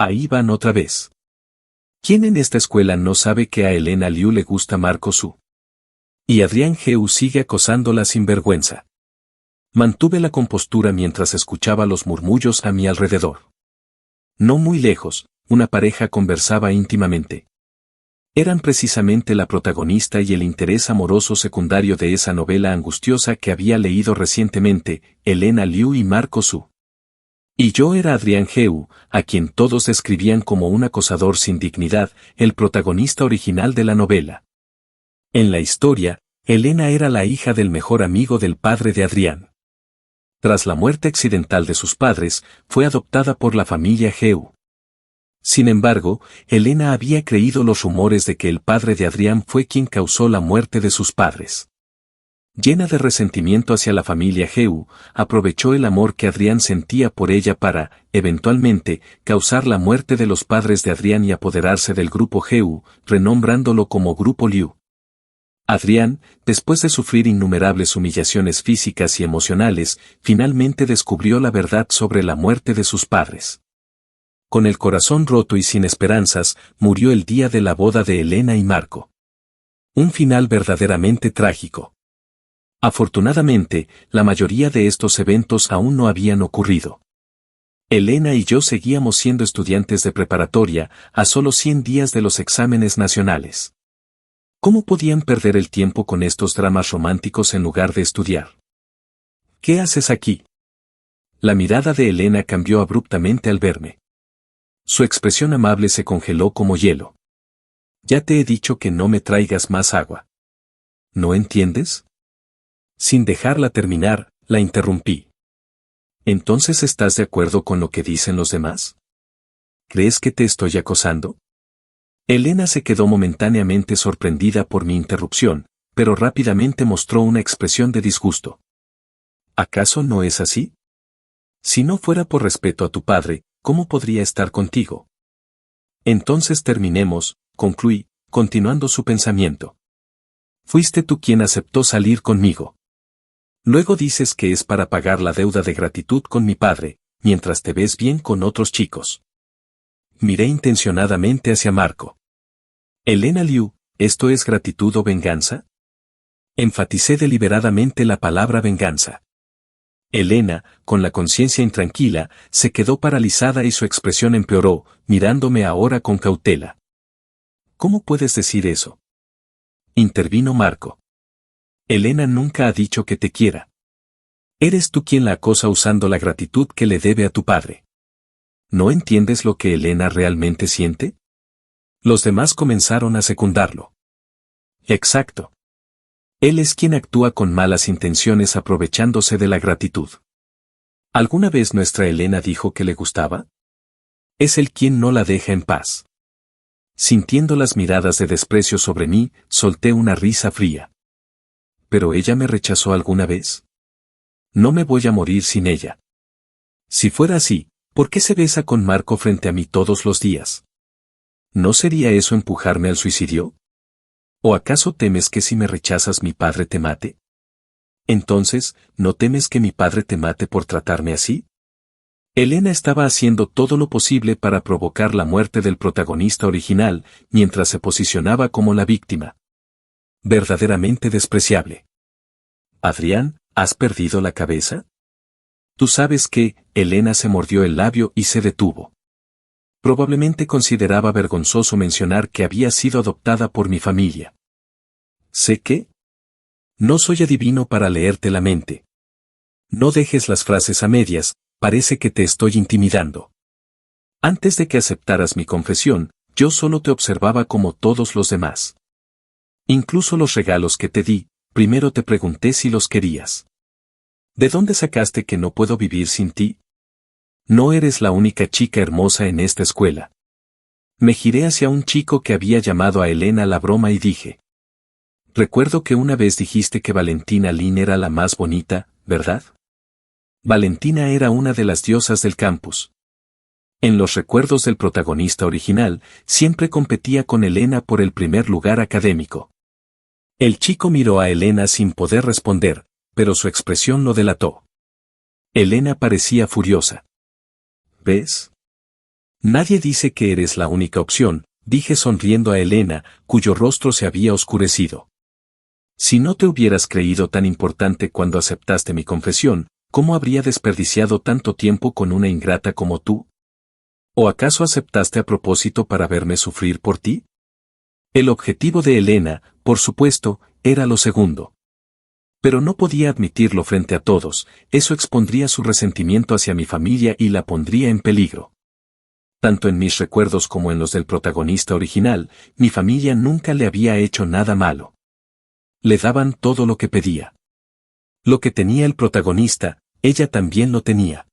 Ahí van otra vez. ¿Quién en esta escuela no sabe que a Elena Liu le gusta Marco Su? Y Adrián Heu sigue acosándola sin vergüenza. Mantuve la compostura mientras escuchaba los murmullos a mi alrededor. No muy lejos, una pareja conversaba íntimamente. Eran precisamente la protagonista y el interés amoroso secundario de esa novela angustiosa que había leído recientemente, Elena Liu y Marco Su. Y yo era Adrián Heu, a quien todos describían como un acosador sin dignidad, el protagonista original de la novela. En la historia, Elena era la hija del mejor amigo del padre de Adrián. Tras la muerte accidental de sus padres, fue adoptada por la familia Heu. Sin embargo, Elena había creído los rumores de que el padre de Adrián fue quien causó la muerte de sus padres. Llena de resentimiento hacia la familia Heu, aprovechó el amor que Adrián sentía por ella para, eventualmente, causar la muerte de los padres de Adrián y apoderarse del grupo Heu, renombrándolo como Grupo Liu. Adrián, después de sufrir innumerables humillaciones físicas y emocionales, finalmente descubrió la verdad sobre la muerte de sus padres. Con el corazón roto y sin esperanzas, murió el día de la boda de Elena y Marco. Un final verdaderamente trágico. Afortunadamente, la mayoría de estos eventos aún no habían ocurrido. Elena y yo seguíamos siendo estudiantes de preparatoria, a solo 100 días de los exámenes nacionales. ¿Cómo podían perder el tiempo con estos dramas románticos en lugar de estudiar? ¿Qué haces aquí? La mirada de Elena cambió abruptamente al verme. Su expresión amable se congeló como hielo. Ya te he dicho que no me traigas más agua. ¿No entiendes? Sin dejarla terminar, la interrumpí. ¿Entonces estás de acuerdo con lo que dicen los demás? ¿Crees que te estoy acosando? Elena se quedó momentáneamente sorprendida por mi interrupción, pero rápidamente mostró una expresión de disgusto. ¿Acaso no es así? Si no fuera por respeto a tu padre, ¿cómo podría estar contigo? Entonces terminemos, concluí, continuando su pensamiento. Fuiste tú quien aceptó salir conmigo. Luego dices que es para pagar la deuda de gratitud con mi padre, mientras te ves bien con otros chicos. Miré intencionadamente hacia Marco. Elena Liu, ¿esto es gratitud o venganza? Enfaticé deliberadamente la palabra venganza. Elena, con la conciencia intranquila, se quedó paralizada y su expresión empeoró, mirándome ahora con cautela. ¿Cómo puedes decir eso? Intervino Marco. Elena nunca ha dicho que te quiera. Eres tú quien la acosa usando la gratitud que le debe a tu padre. ¿No entiendes lo que Elena realmente siente? Los demás comenzaron a secundarlo. Exacto. Él es quien actúa con malas intenciones aprovechándose de la gratitud. ¿Alguna vez nuestra Elena dijo que le gustaba? Es él quien no la deja en paz. Sintiendo las miradas de desprecio sobre mí, solté una risa fría. ¿Pero ella me rechazó alguna vez? No me voy a morir sin ella. Si fuera así, ¿por qué se besa con Marco frente a mí todos los días? ¿No sería eso empujarme al suicidio? ¿O acaso temes que si me rechazas mi padre te mate? Entonces, ¿no temes que mi padre te mate por tratarme así? Elena estaba haciendo todo lo posible para provocar la muerte del protagonista original, mientras se posicionaba como la víctima. Verdaderamente despreciable. Adrián, ¿has perdido la cabeza? Tú sabes que, Elena se mordió el labio y se detuvo. Probablemente consideraba vergonzoso mencionar que había sido adoptada por mi familia. ¿Sé qué? No soy adivino para leerte la mente. No dejes las frases a medias, parece que te estoy intimidando. Antes de que aceptaras mi confesión, yo solo te observaba como todos los demás. Incluso los regalos que te di, primero te pregunté si los querías. ¿De dónde sacaste que no puedo vivir sin ti? No eres la única chica hermosa en esta escuela. Me giré hacia un chico que había llamado a Elena la broma y dije. Recuerdo que una vez dijiste que Valentina Lin era la más bonita, ¿verdad? Valentina era una de las diosas del campus. En los recuerdos del protagonista original, siempre competía con Elena por el primer lugar académico. El chico miró a Elena sin poder responder, pero su expresión lo delató. Elena parecía furiosa. ¿Ves? Nadie dice que eres la única opción, dije sonriendo a Elena, cuyo rostro se había oscurecido. Si no te hubieras creído tan importante cuando aceptaste mi confesión, ¿cómo habría desperdiciado tanto tiempo con una ingrata como tú? ¿O acaso aceptaste a propósito para verme sufrir por ti? El objetivo de Elena, por supuesto, era lo segundo. Pero no podía admitirlo frente a todos, eso expondría su resentimiento hacia mi familia y la pondría en peligro. Tanto en mis recuerdos como en los del protagonista original, mi familia nunca le había hecho nada malo. Le daban todo lo que pedía. Lo que tenía el protagonista, ella también lo tenía.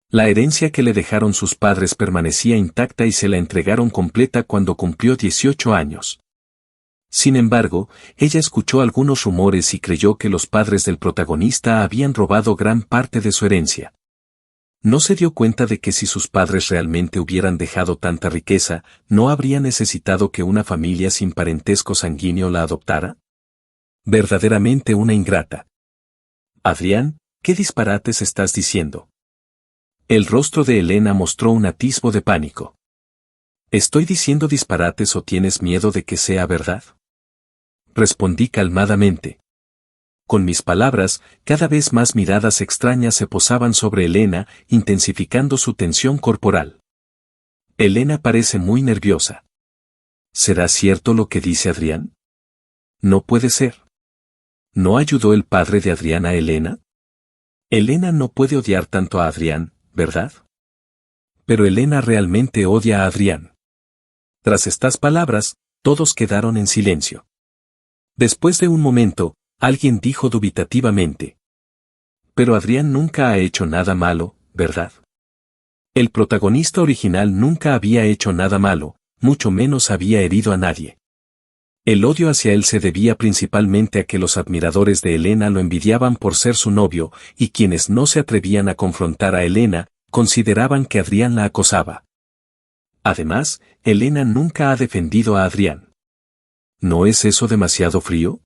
La herencia que le dejaron sus padres permanecía intacta y se la entregaron completa cuando cumplió 18 años. Sin embargo, ella escuchó algunos rumores y creyó que los padres del protagonista habían robado gran parte de su herencia. ¿No se dio cuenta de que si sus padres realmente hubieran dejado tanta riqueza, no habría necesitado que una familia sin parentesco sanguíneo la adoptara? Verdaderamente una ingrata. Adrián, ¿qué disparates estás diciendo? El rostro de Elena mostró un atisbo de pánico. ¿Estoy diciendo disparates o tienes miedo de que sea verdad? Respondí calmadamente. Con mis palabras, cada vez más miradas extrañas se posaban sobre Elena, intensificando su tensión corporal. Elena parece muy nerviosa. ¿Será cierto lo que dice Adrián? No puede ser. ¿No ayudó el padre de Adrián a Elena? Elena no puede odiar tanto a Adrián, ¿verdad? Pero Elena realmente odia a Adrián. Tras estas palabras, todos quedaron en silencio. Después de un momento, alguien dijo dubitativamente. Pero Adrián nunca ha hecho nada malo, ¿verdad? El protagonista original nunca había hecho nada malo, mucho menos había herido a nadie. El odio hacia él se debía principalmente a que los admiradores de Elena lo envidiaban por ser su novio, y quienes no se atrevían a confrontar a Elena, consideraban que Adrián la acosaba. Además, Elena nunca ha defendido a Adrián. ¿No es eso demasiado frío?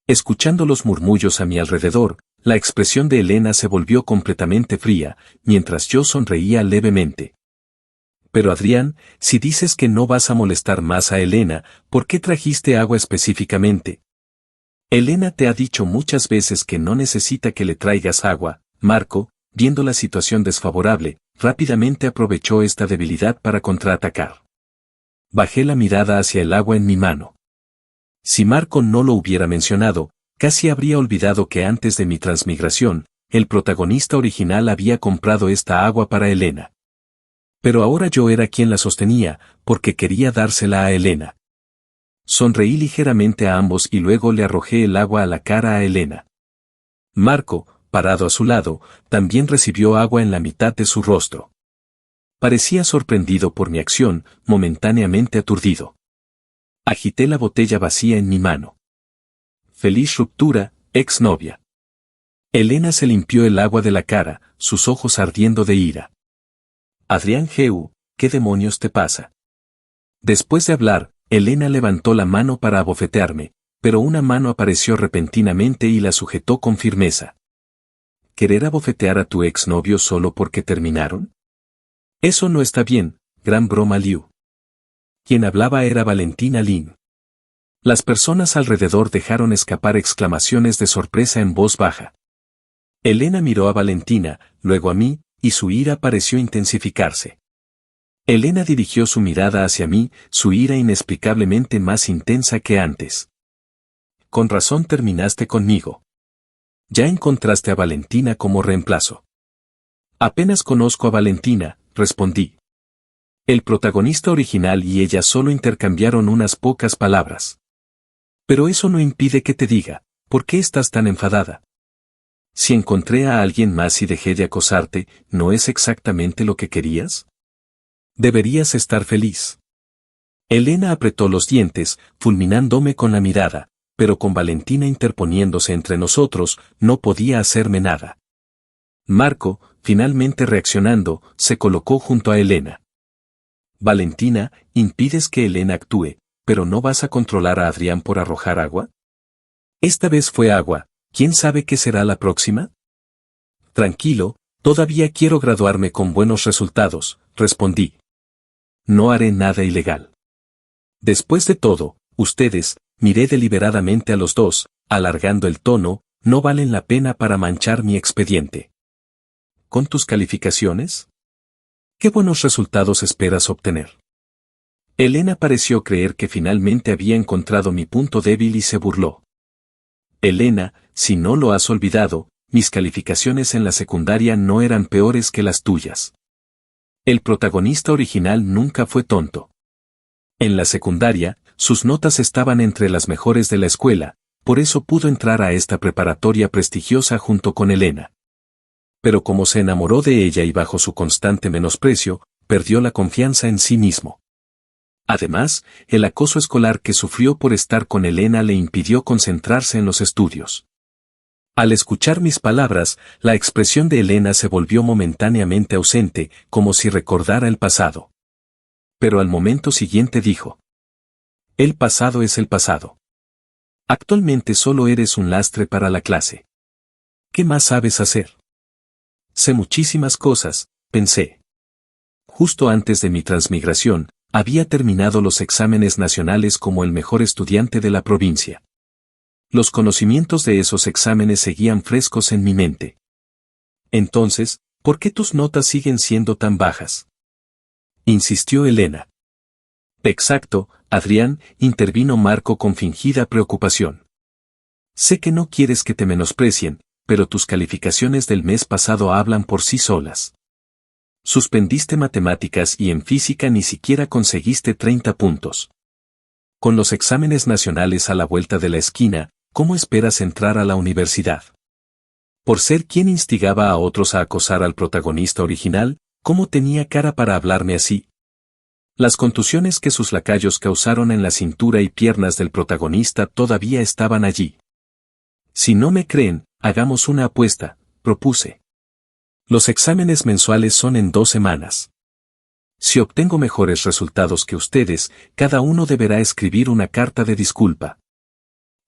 Escuchando los murmullos a mi alrededor, la expresión de Elena se volvió completamente fría, mientras yo sonreía levemente. Pero Adrián, si dices que no vas a molestar más a Elena, ¿por qué trajiste agua específicamente? Elena te ha dicho muchas veces que no necesita que le traigas agua. Marco, viendo la situación desfavorable, rápidamente aprovechó esta debilidad para contraatacar. Bajé la mirada hacia el agua en mi mano. Si Marco no lo hubiera mencionado, casi habría olvidado que antes de mi transmigración, el protagonista original había comprado esta agua para Elena. Pero ahora yo era quien la sostenía, porque quería dársela a Elena. Sonreí ligeramente a ambos y luego le arrojé el agua a la cara a Elena. Marco, parado a su lado, también recibió agua en la mitad de su rostro. Parecía sorprendido por mi acción, momentáneamente aturdido. Agité la botella vacía en mi mano. Feliz ruptura, exnovia. Elena se limpió el agua de la cara, sus ojos ardiendo de ira. Adrián Geu, ¿qué demonios te pasa? Después de hablar, Elena levantó la mano para abofetearme, pero una mano apareció repentinamente y la sujetó con firmeza. ¿Querer abofetear a tu exnovio solo porque terminaron? Eso no está bien, gran broma Liu. Quien hablaba era Valentina Lin. Las personas alrededor dejaron escapar exclamaciones de sorpresa en voz baja. Elena miró a Valentina, luego a mí, y su ira pareció intensificarse. Elena dirigió su mirada hacia mí, su ira inexplicablemente más intensa que antes. Con razón terminaste conmigo. Ya encontraste a Valentina como reemplazo. Apenas conozco a Valentina, respondí. El protagonista original y ella solo intercambiaron unas pocas palabras. Pero eso no impide que te diga, ¿por qué estás tan enfadada? Si encontré a alguien más y dejé de acosarte, ¿no es exactamente lo que querías? Deberías estar feliz. Elena apretó los dientes, fulminándome con la mirada, pero con Valentina interponiéndose entre nosotros, no podía hacerme nada. Marco, finalmente reaccionando, se colocó junto a Elena. Valentina, impides que Elena actúe, pero ¿no vas a controlar a Adrián por arrojar agua? Esta vez fue agua, ¿quién sabe qué será la próxima? Tranquilo, todavía quiero graduarme con buenos resultados, respondí. no haré nada ilegal. Después de todo, ustedes, miré deliberadamente a los dos, alargando el tono, no valen la pena para manchar mi expediente. ¿Con tus calificaciones? ¿Qué buenos resultados esperas obtener? Elena pareció creer que finalmente había encontrado mi punto débil y se burló. Elena, si no lo has olvidado, mis calificaciones en la secundaria no eran peores que las tuyas. El protagonista original nunca fue tonto. En la secundaria, sus notas estaban entre las mejores de la escuela, por eso pudo entrar a esta preparatoria prestigiosa junto con Elena. Pero como se enamoró de ella y bajo su constante menosprecio, perdió la confianza en sí mismo. Además, el acoso escolar que sufrió por estar con Elena le impidió concentrarse en los estudios. Al escuchar mis palabras, la expresión de Elena se volvió momentáneamente ausente, como si recordara el pasado. Pero al momento siguiente dijo: el pasado es el pasado. Actualmente solo eres un lastre para la clase. ¿Qué más sabes hacer? Sé muchísimas cosas, pensé. Justo antes de mi transmigración, había terminado los exámenes nacionales como el mejor estudiante de la provincia. Los conocimientos de esos exámenes seguían frescos en mi mente. Entonces, ¿por qué tus notas siguen siendo tan bajas? Insistió Elena. Exacto, Adrián, intervino Marco con fingida preocupación. Sé que no quieres que te menosprecien, pero tus calificaciones del mes pasado hablan por sí solas. Suspendiste matemáticas y en física ni siquiera conseguiste 30 puntos. Con los exámenes nacionales a la vuelta de la esquina, ¿cómo esperas entrar a la universidad? Por ser quien instigaba a otros a acosar al protagonista original, ¿cómo tenía cara para hablarme así? Las contusiones que sus lacayos causaron en la cintura y piernas del protagonista todavía estaban allí. Si no me creen, hagamos una apuesta, propuse. Los exámenes mensuales son en 2 semanas. Si obtengo mejores resultados que ustedes, cada uno deberá escribir una carta de disculpa.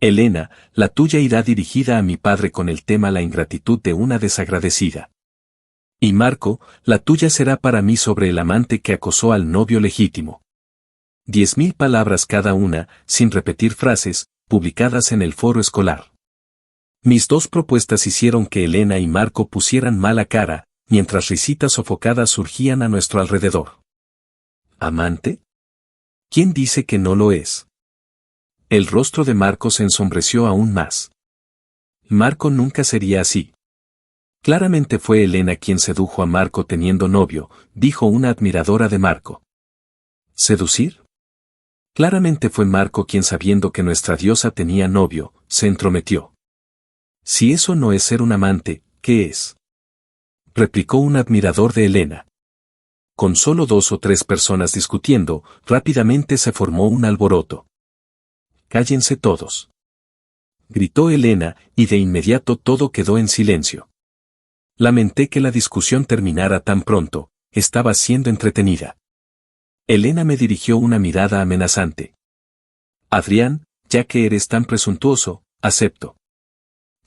Elena, la tuya irá dirigida a mi padre con el tema la ingratitud de una desagradecida. Y Marco, la tuya será para mí sobre el amante que acosó al novio legítimo. 10.000 palabras cada una, sin repetir frases, publicadas en el foro escolar. Mis 2 propuestas hicieron que Elena y Marco pusieran mala cara, mientras risitas sofocadas surgían a nuestro alrededor. ¿Amante? ¿Quién dice que no lo es? El rostro de Marco se ensombreció aún más. Marco nunca sería así. Claramente fue Elena quien sedujo a Marco teniendo novio, dijo una admiradora de Marco. ¿Seducir? Claramente fue Marco quien, sabiendo que nuestra diosa tenía novio, se entrometió. Si eso no es ser un amante, ¿qué es? Replicó un admirador de Elena. Con solo 2 o 3 personas discutiendo, rápidamente se formó un alboroto. «Cállense todos», gritó Elena, y de inmediato todo quedó en silencio. Lamenté que la discusión terminara tan pronto, estaba siendo entretenida. Elena me dirigió una mirada amenazante. «Adrián, ya que eres tan presuntuoso, acepto.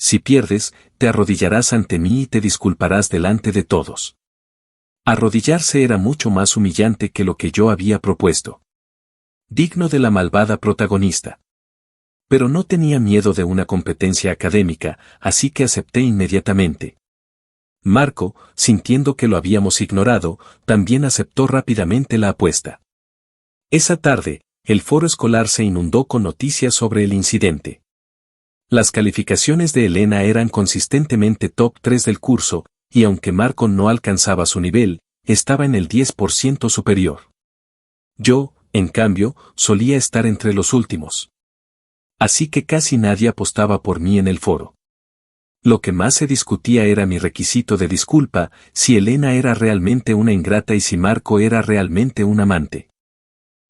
Si pierdes, te arrodillarás ante mí y te disculparás delante de todos». Arrodillarse era mucho más humillante que lo que yo había propuesto. Digno de la malvada protagonista. Pero no tenía miedo de una competencia académica, así que acepté inmediatamente. Marco, sintiendo que lo habíamos ignorado, también aceptó rápidamente la apuesta. Esa tarde, el foro escolar se inundó con noticias sobre el incidente. Las calificaciones de Elena eran consistentemente top 3 del curso, y aunque Marco no alcanzaba su nivel, estaba en el 10% superior. Yo, en cambio, solía estar entre los últimos. Así que casi nadie apostaba por mí en el foro. Lo que más se discutía era mi requisito de disculpa, si Elena era realmente una ingrata y si Marco era realmente un amante.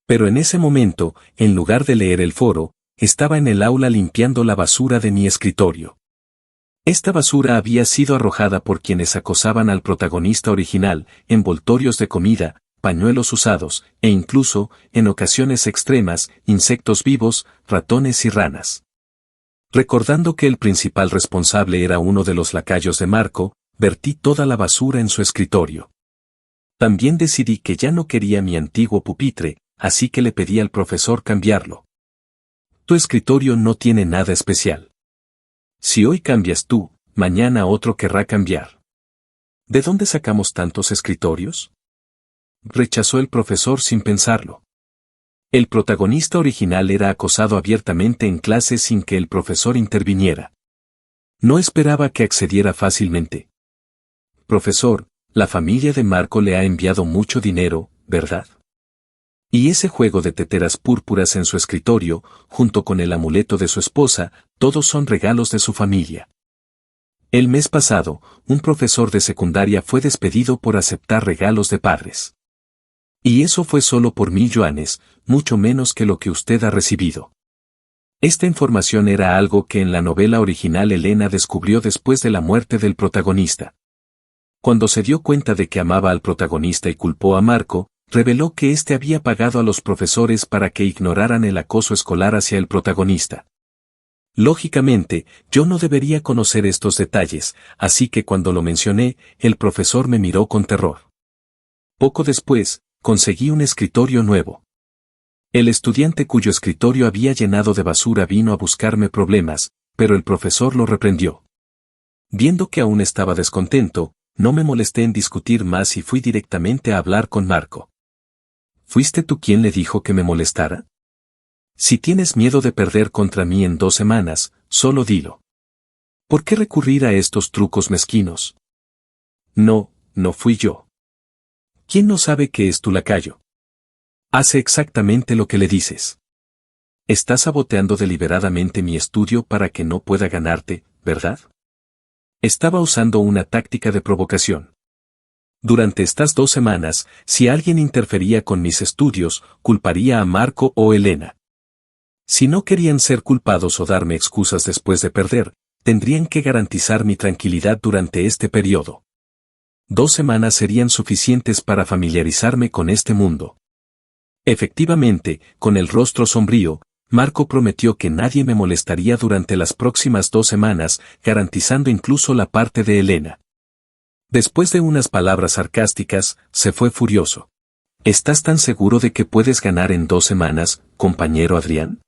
Pero en ese momento, en lugar de leer el foro, estaba en el aula limpiando la basura de mi escritorio. Esta basura había sido arrojada por quienes acosaban al protagonista original, envoltorios de comida, pañuelos usados, e incluso, en ocasiones extremas, insectos vivos, ratones y ranas. Recordando que el principal responsable era uno de los lacayos de Marco, vertí toda la basura en su escritorio. También decidí que ya no quería mi antiguo pupitre, así que le pedí al profesor cambiarlo. Tu escritorio no tiene nada especial. Si hoy cambias tú, mañana otro querrá cambiar. ¿De dónde sacamos tantos escritorios? Rechazó el profesor sin pensarlo. El protagonista original era acosado abiertamente en clase sin que el profesor interviniera. No esperaba que accediera fácilmente. Profesor, la familia de Marco le ha enviado mucho dinero, ¿verdad? Y ese juego de teteras púrpuras en su escritorio, junto con el amuleto de su esposa, todos son regalos de su familia. El mes pasado, un profesor de secundaria fue despedido por aceptar regalos de padres. Y eso fue solo por 1.000 yuanes, mucho menos que lo que usted ha recibido. Esta información era algo que en la novela original Elena descubrió después de la muerte del protagonista. Cuando se dio cuenta de que amaba al protagonista y culpó a Marco, reveló que éste había pagado a los profesores para que ignoraran el acoso escolar hacia el protagonista. Lógicamente, yo no debería conocer estos detalles, así que cuando lo mencioné, el profesor me miró con terror. Poco después, conseguí un escritorio nuevo. El estudiante cuyo escritorio había llenado de basura vino a buscarme problemas, pero el profesor lo reprendió. Viendo que aún estaba descontento, no me molesté en discutir más y fui directamente a hablar con Marco. ¿Fuiste tú quien le dijo que me molestara? Si tienes miedo de perder contra mí en 2 semanas, solo dilo. ¿Por qué recurrir a estos trucos mezquinos? No, no fui yo. ¿Quién no sabe que es tu lacayo? Hace exactamente lo que le dices. Estás saboteando deliberadamente mi estudio para que no pueda ganarte, ¿verdad? Estaba usando una táctica de provocación. Durante estas 2 semanas, si alguien interfería con mis estudios, culparía a Marco o Elena. Si no querían ser culpados o darme excusas después de perder, tendrían que garantizar mi tranquilidad durante este periodo. 2 semanas serían suficientes para familiarizarme con este mundo. Efectivamente, con el rostro sombrío, Marco prometió que nadie me molestaría durante las próximas 2 semanas, garantizando incluso la parte de Elena. Después de unas palabras sarcásticas, se fue furioso. ¿Estás tan seguro de que puedes ganar en 2 semanas, compañero Adrián?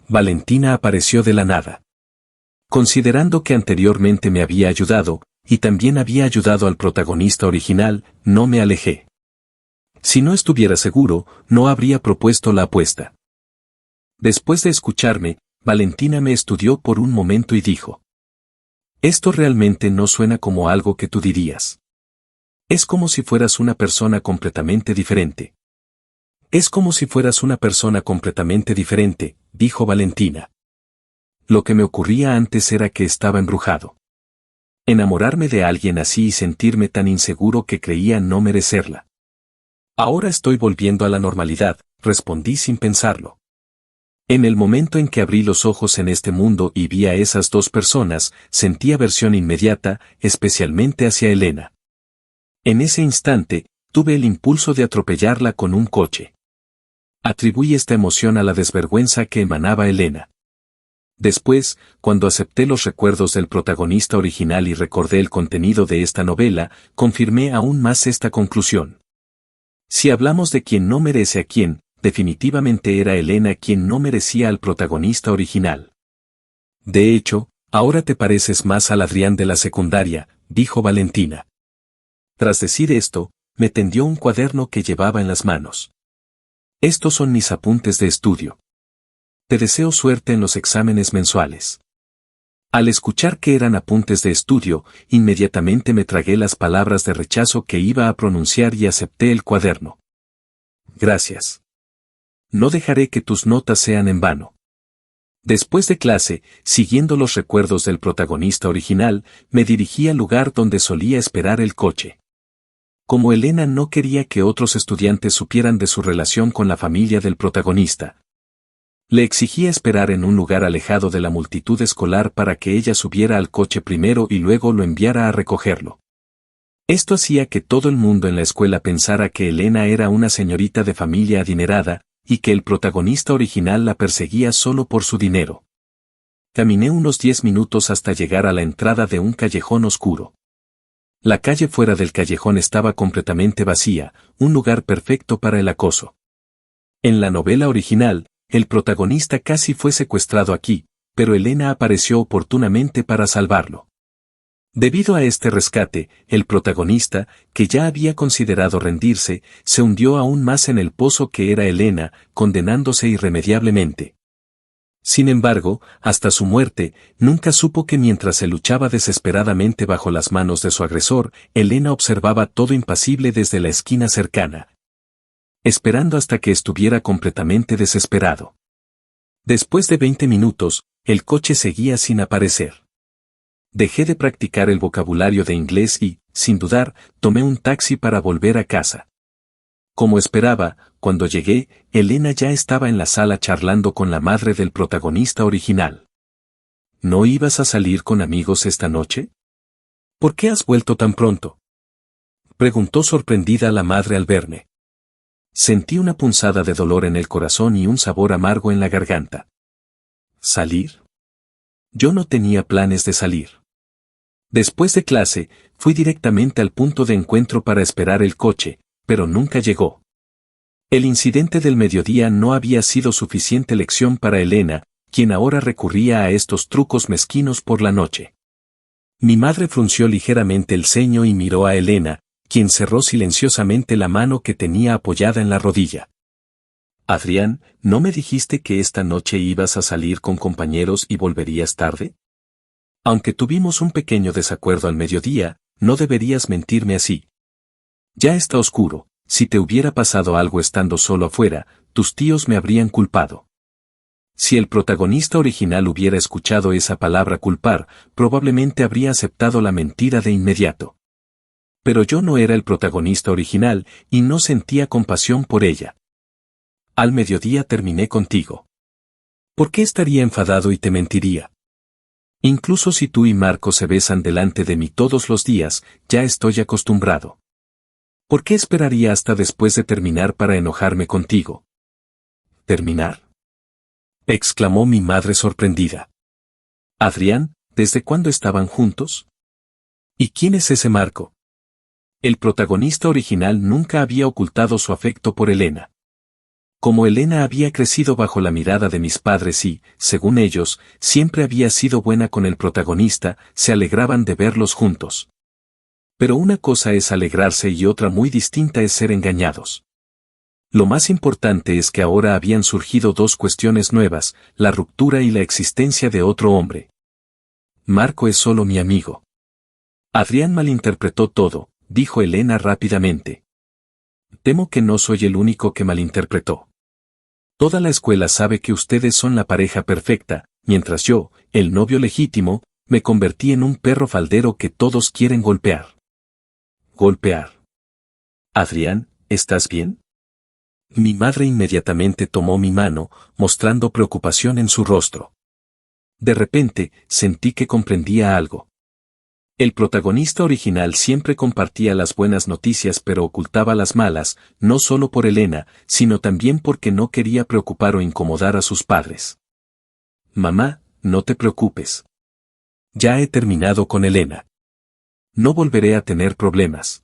Valentina apareció de la nada. Considerando que anteriormente me había ayudado, y también había ayudado al protagonista original, no me alejé. Si no estuviera seguro, no habría propuesto la apuesta. Después de escucharme, Valentina me estudió por un momento y dijo: esto realmente no suena como algo que tú dirías. Es como si fueras una persona completamente diferente. Es como si fueras una persona completamente diferente, dijo Valentina. Lo que me ocurría antes era que estaba embrujado. Enamorarme de alguien así y sentirme tan inseguro que creía no merecerla. Ahora estoy volviendo a la normalidad, respondí sin pensarlo. En el momento en que abrí los ojos en este mundo y vi a esas 2 personas, sentí aversión inmediata, especialmente hacia Elena. En ese instante, tuve el impulso de atropellarla con un coche. Atribuí esta emoción a la desvergüenza que emanaba Elena. Después, cuando acepté los recuerdos del protagonista original y recordé el contenido de esta novela, confirmé aún más esta conclusión. Si hablamos de quien no merece a quien, definitivamente era Elena quien no merecía al protagonista original. De hecho, ahora te pareces más al Adrián de la secundaria, dijo Valentina. Tras decir esto, me tendió un cuaderno que llevaba en las manos. Estos son mis apuntes de estudio. Te deseo suerte en los exámenes mensuales. Al escuchar que eran apuntes de estudio, inmediatamente me tragué las palabras de rechazo que iba a pronunciar y acepté el cuaderno. Gracias. No dejaré que tus notas sean en vano. Después de clase, siguiendo los recuerdos del protagonista original, me dirigí al lugar donde solía esperar el coche. Como Elena no quería que otros estudiantes supieran de su relación con la familia del protagonista, le exigía esperar en un lugar alejado de la multitud escolar para que ella subiera al coche primero y luego lo enviara a recogerlo. Esto hacía que todo el mundo en la escuela pensara que Elena era una señorita de familia adinerada, y que el protagonista original la perseguía solo por su dinero. Caminé unos 10 minutos hasta llegar a la entrada de un callejón oscuro. La calle fuera del callejón estaba completamente vacía, un lugar perfecto para el acoso. En la novela original, el protagonista casi fue secuestrado aquí, pero Elena apareció oportunamente para salvarlo. Debido a este rescate, el protagonista, que ya había considerado rendirse, se hundió aún más en el pozo que era Elena, condenándose irremediablemente. Sin embargo, hasta su muerte, nunca supo que mientras se luchaba desesperadamente bajo las manos de su agresor, Elena observaba todo impasible desde la esquina cercana, esperando hasta que estuviera completamente desesperado. Después de 20 minutos, el coche seguía sin aparecer. Dejé de practicar el vocabulario de inglés y, sin dudar, tomé un taxi para volver a casa. Como esperaba, cuando llegué, Elena ya estaba en la sala charlando con la madre del protagonista original. ¿No ibas a salir con amigos esta noche? ¿Por qué has vuelto tan pronto?, preguntó sorprendida la madre al verme. Sentí una punzada de dolor en el corazón y un sabor amargo en la garganta. ¿Salir? Yo no tenía planes de salir. Después de clase, fui directamente al punto de encuentro para esperar el coche, pero nunca llegó. El incidente del mediodía no había sido suficiente lección para Elena, quien ahora recurría a estos trucos mezquinos por la noche. Mi madre frunció ligeramente el ceño y miró a Elena, quien cerró silenciosamente la mano que tenía apoyada en la rodilla. Adrián, ¿no me dijiste que esta noche ibas a salir con compañeros y volverías tarde? Aunque tuvimos un pequeño desacuerdo al mediodía, no deberías mentirme así. Ya está oscuro, si te hubiera pasado algo estando solo afuera, tus tíos me habrían culpado. Si el protagonista original hubiera escuchado esa palabra culpar, probablemente habría aceptado la mentira de inmediato. Pero yo no era el protagonista original y no sentía compasión por ella. Al mediodía terminé contigo. ¿Por qué estaría enfadado y te mentiría? Incluso si tú y Marco se besan delante de mí todos los días, ya estoy acostumbrado. ¿Por qué esperaría hasta después de terminar para enojarme contigo? ¿Terminar?, exclamó mi madre sorprendida. Adrián, ¿desde cuándo estaban juntos? ¿Y quién es ese Marco? El protagonista original nunca había ocultado su afecto por Elena. Como Elena había crecido bajo la mirada de mis padres y, según ellos, siempre había sido buena con el protagonista, se alegraban de verlos juntos. Pero una cosa es alegrarse y otra muy distinta es ser engañados. Lo más importante es que ahora habían surgido dos cuestiones nuevas, la ruptura y la existencia de otro hombre. Marco es solo mi amigo. Adrián malinterpretó todo, dijo Elena rápidamente. Temo que no soy el único que malinterpretó. Toda la escuela sabe que ustedes son la pareja perfecta, mientras yo, el novio legítimo, me convertí en un perro faldero que todos quieren golpear. ¿Golpear? Adrián, ¿estás bien? Mi madre inmediatamente tomó mi mano, mostrando preocupación en su rostro. De repente, sentí que comprendía algo. El protagonista original siempre compartía las buenas noticias pero ocultaba las malas, no solo por Elena, sino también porque no quería preocupar o incomodar a sus padres. Mamá, no te preocupes. Ya he terminado con Elena. No volveré a tener problemas.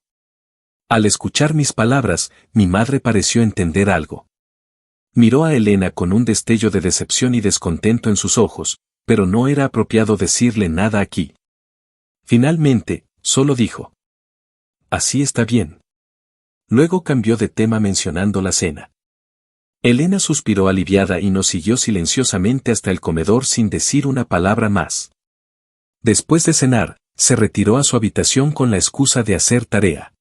Al escuchar mis palabras, mi madre pareció entender algo. Miró a Elena con un destello de decepción y descontento en sus ojos, pero no era apropiado decirle nada aquí. Finalmente, solo dijo: así está bien. Luego cambió de tema mencionando la cena. Elena suspiró aliviada y nos siguió silenciosamente hasta el comedor sin decir una palabra más. Después de cenar, se retiró a su habitación con la excusa de hacer tarea.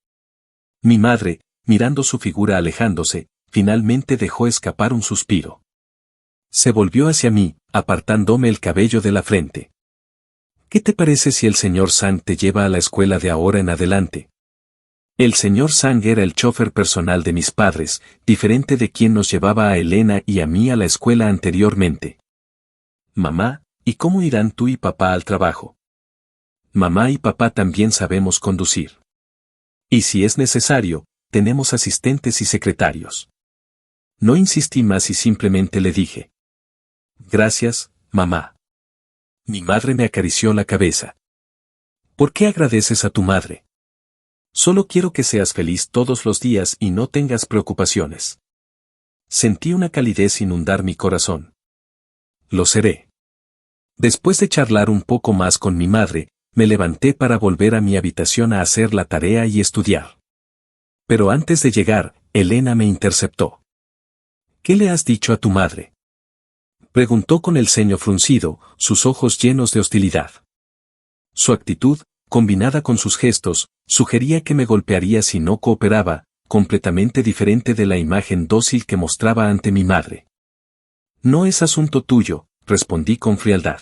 Mi madre, mirando su figura alejándose, finalmente dejó escapar un suspiro. Se volvió hacia mí, apartándome el cabello de la frente. ¿Qué te parece si el señor Sang te lleva a la escuela de ahora en adelante? El señor Sang era el chofer personal de mis padres, diferente de quien nos llevaba a Elena y a mí a la escuela anteriormente. Mamá, ¿y cómo irán tú y papá al trabajo? Mamá y papá también sabemos conducir. Y si es necesario, tenemos asistentes y secretarios. No insistí más y simplemente le dije: gracias, mamá. Mi madre me acarició la cabeza. ¿Por qué agradeces a tu madre? Solo quiero que seas feliz todos los días y no tengas preocupaciones. Sentí una calidez inundar mi corazón. Lo seré. Después de charlar un poco más con mi madre, me levanté para volver a mi habitación a hacer la tarea y estudiar. Pero antes de llegar, Elena me interceptó. ¿Qué le has dicho a tu madre?, preguntó con el ceño fruncido, sus ojos llenos de hostilidad. Su actitud, combinada con sus gestos, sugería que me golpearía si no cooperaba, completamente diferente de la imagen dócil que mostraba ante mi madre. No es asunto tuyo, respondí con frialdad.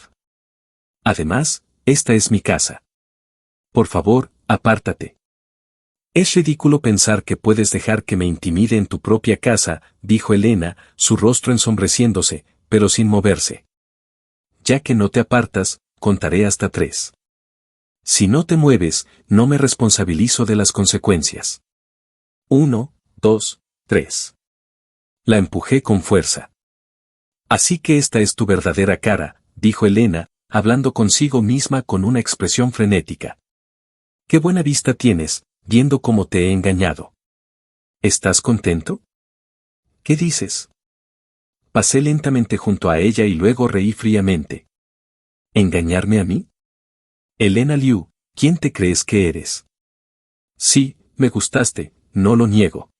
Además, esta es mi casa. Por favor, apártate. Es ridículo pensar que puedes dejar que me intimide en tu propia casa, dijo Elena, su rostro ensombreciéndose, pero sin moverse. Ya que no te apartas, contaré hasta 3. Si no te mueves, no me responsabilizo de las consecuencias. 1, 2, 3. La empujé con fuerza. Así que esta es tu verdadera cara, dijo Elena, hablando consigo misma con una expresión frenética. Qué buena vista tienes, viendo cómo te he engañado. ¿Estás contento? ¿Qué dices? Pasé lentamente junto a ella y luego reí fríamente. ¿Engañarme a mí? Elena Liu, ¿quién te crees que eres? Sí, me gustaste, no lo niego.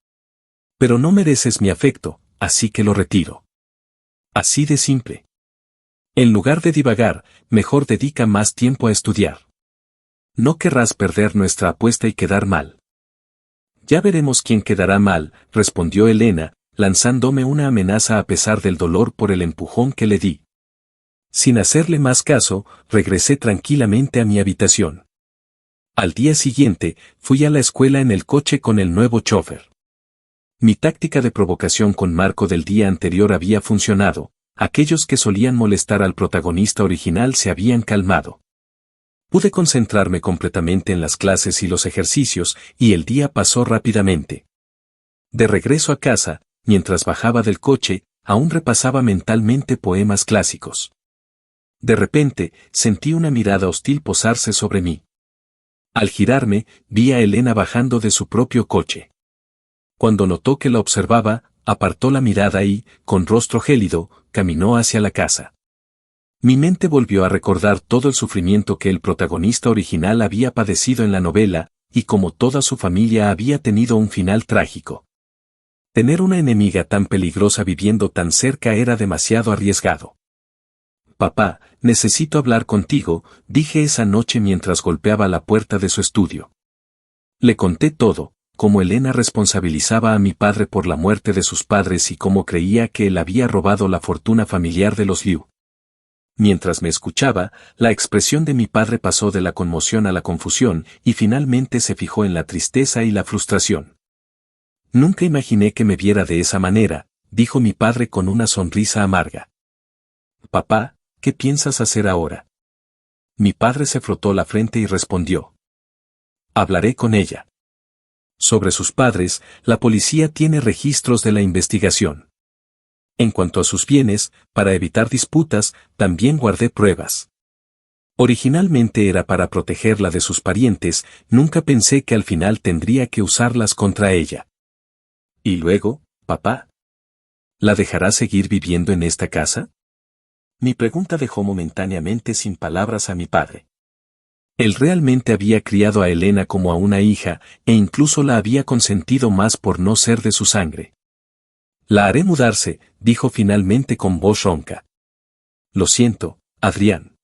Pero no mereces mi afecto, así que lo retiro. Así de simple. En lugar de divagar, mejor dedica más tiempo a estudiar. No querrás perder nuestra apuesta y quedar mal. Ya veremos quién quedará mal, respondió Elena, lanzándome una amenaza a pesar del dolor por el empujón que le di. Sin hacerle más caso, regresé tranquilamente a mi habitación. Al día siguiente, fui a la escuela en el coche con el nuevo chofer. Mi táctica de provocación con Marco del día anterior había funcionado, aquellos que solían molestar al protagonista original se habían calmado. Pude concentrarme completamente en las clases y los ejercicios, y el día pasó rápidamente. De regreso a casa, mientras bajaba del coche, aún repasaba mentalmente poemas clásicos. De repente, sentí una mirada hostil posarse sobre mí. Al girarme, vi a Elena bajando de su propio coche. Cuando notó que la observaba, apartó la mirada y, con rostro gélido, caminó hacia la casa. Mi mente volvió a recordar todo el sufrimiento que el protagonista original había padecido en la novela, y como toda su familia había tenido un final trágico. Tener una enemiga tan peligrosa viviendo tan cerca era demasiado arriesgado. Papá, necesito hablar contigo, dije esa noche mientras golpeaba la puerta de su estudio. Le conté todo, cómo Elena responsabilizaba a mi padre por la muerte de sus padres y cómo creía que él había robado la fortuna familiar de los Liu. Mientras me escuchaba, la expresión de mi padre pasó de la conmoción a la confusión y finalmente se fijó en la tristeza y la frustración. Nunca imaginé que me viera de esa manera, dijo mi padre con una sonrisa amarga. Papá, ¿qué piensas hacer ahora? Mi padre se frotó la frente y respondió. Hablaré con ella. Sobre sus padres, la policía tiene registros de la investigación. En cuanto a sus bienes, para evitar disputas, también guardé pruebas. Originalmente era para protegerla de sus parientes, nunca pensé que al final tendría que usarlas contra ella. ¿Y luego, papá? ¿La dejará seguir viviendo en esta casa? Mi pregunta dejó momentáneamente sin palabras a mi padre. Él realmente había criado a Elena como a una hija, e incluso la había consentido más por no ser de su sangre. La haré mudarse, dijo finalmente con voz ronca. Lo siento, Adrián.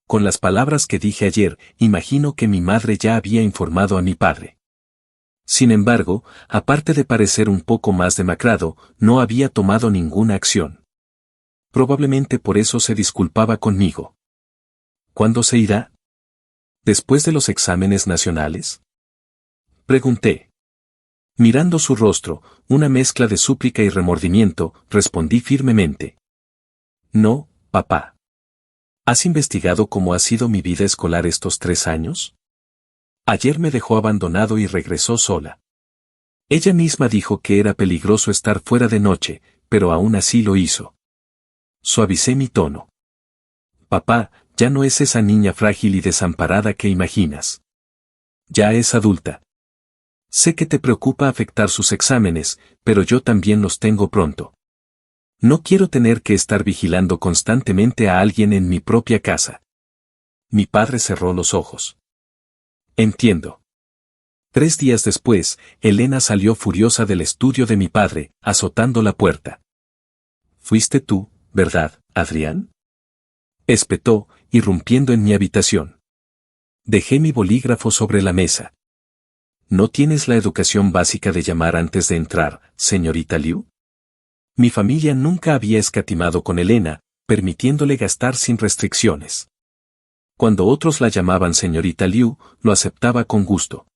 Con las palabras que dije ayer, imagino que mi madre ya había informado a mi padre. Sin embargo, aparte de parecer un poco más demacrado, no había tomado ninguna acción. Probablemente por eso se disculpaba conmigo. ¿Cuándo se irá? ¿Después de los exámenes nacionales? Pregunté. Mirando su rostro, una mezcla de súplica y remordimiento, respondí firmemente. No, papá. ¿Has investigado cómo ha sido mi vida escolar estos 3 años? Ayer me dejó abandonado y regresó sola. Ella misma dijo que era peligroso estar fuera de noche, pero aún así lo hizo. Suavicé mi tono. Papá, ya no es esa niña frágil y desamparada que imaginas. Ya es adulta. Sé que te preocupa afectar sus exámenes, pero yo también los tengo pronto. No quiero tener que estar vigilando constantemente a alguien en mi propia casa. Mi padre cerró los ojos. Entiendo. 3 días después, Elena salió furiosa del estudio de mi padre, azotando la puerta. «Fuiste tú, ¿verdad, Adrián?», espetó, irrumpiendo en mi habitación. Dejé mi bolígrafo sobre la mesa. ¿No tienes la educación básica de llamar antes de entrar, señorita Liu? Mi familia nunca había escatimado con Elena, permitiéndole gastar sin restricciones. Cuando otros la llamaban señorita Liu, lo aceptaba con gusto.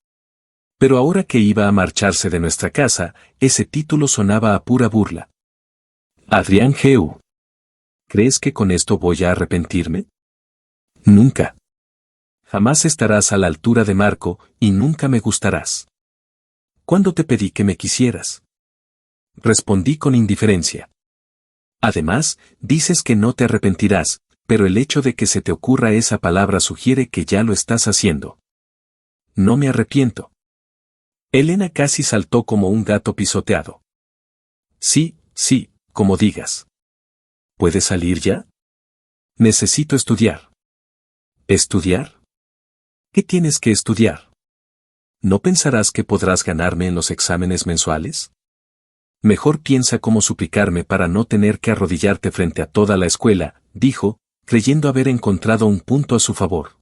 Pero ahora que iba a marcharse de nuestra casa, ese título sonaba a pura burla. Adrián Heu. ¿Crees que con esto voy a arrepentirme? Nunca. Jamás estarás a la altura de Marco, y nunca me gustarás. ¿Cuándo te pedí que me quisieras? Respondí con indiferencia. Además, dices que no te arrepentirás, pero el hecho de que se te ocurra esa palabra sugiere que ya lo estás haciendo. No me arrepiento. Elena casi saltó como un gato pisoteado. Sí, como digas. ¿Puedes salir ya? Necesito estudiar. ¿Estudiar? ¿Qué tienes que estudiar? ¿No pensarás que podrás ganarme en los exámenes mensuales? Mejor piensa cómo suplicarme para no tener que arrodillarte frente a toda la escuela, dijo, creyendo haber encontrado un punto a su favor.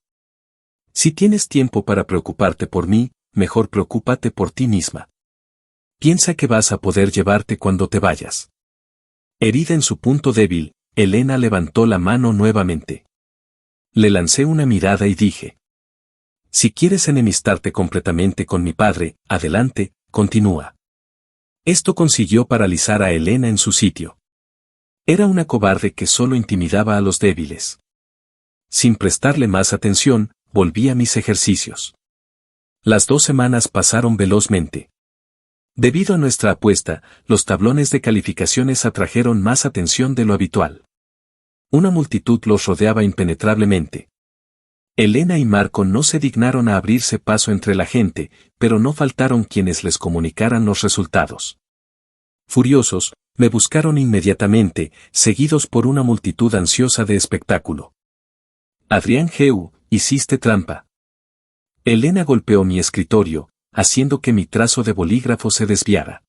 Si tienes tiempo para preocuparte por mí, mejor preocúpate por ti misma. Piensa que vas a poder llevarte cuando te vayas. Herida en su punto débil, Elena levantó la mano nuevamente. Le lancé una mirada y dije: si quieres enemistarte completamente con mi padre, adelante, continúa. Esto consiguió paralizar a Elena en su sitio. Era una cobarde que solo intimidaba a los débiles. Sin prestarle más atención, volví a mis ejercicios. Las 2 semanas pasaron velozmente. Debido a nuestra apuesta, los tablones de calificaciones atrajeron más atención de lo habitual. Una multitud los rodeaba impenetrablemente. Elena y Marco no se dignaron a abrirse paso entre la gente, pero no faltaron quienes les comunicaran los resultados. Furiosos, me buscaron inmediatamente, seguidos por una multitud ansiosa de espectáculo. Adrián Heu, hiciste trampa. Elena golpeó mi escritorio, haciendo que mi trazo de bolígrafo se desviara.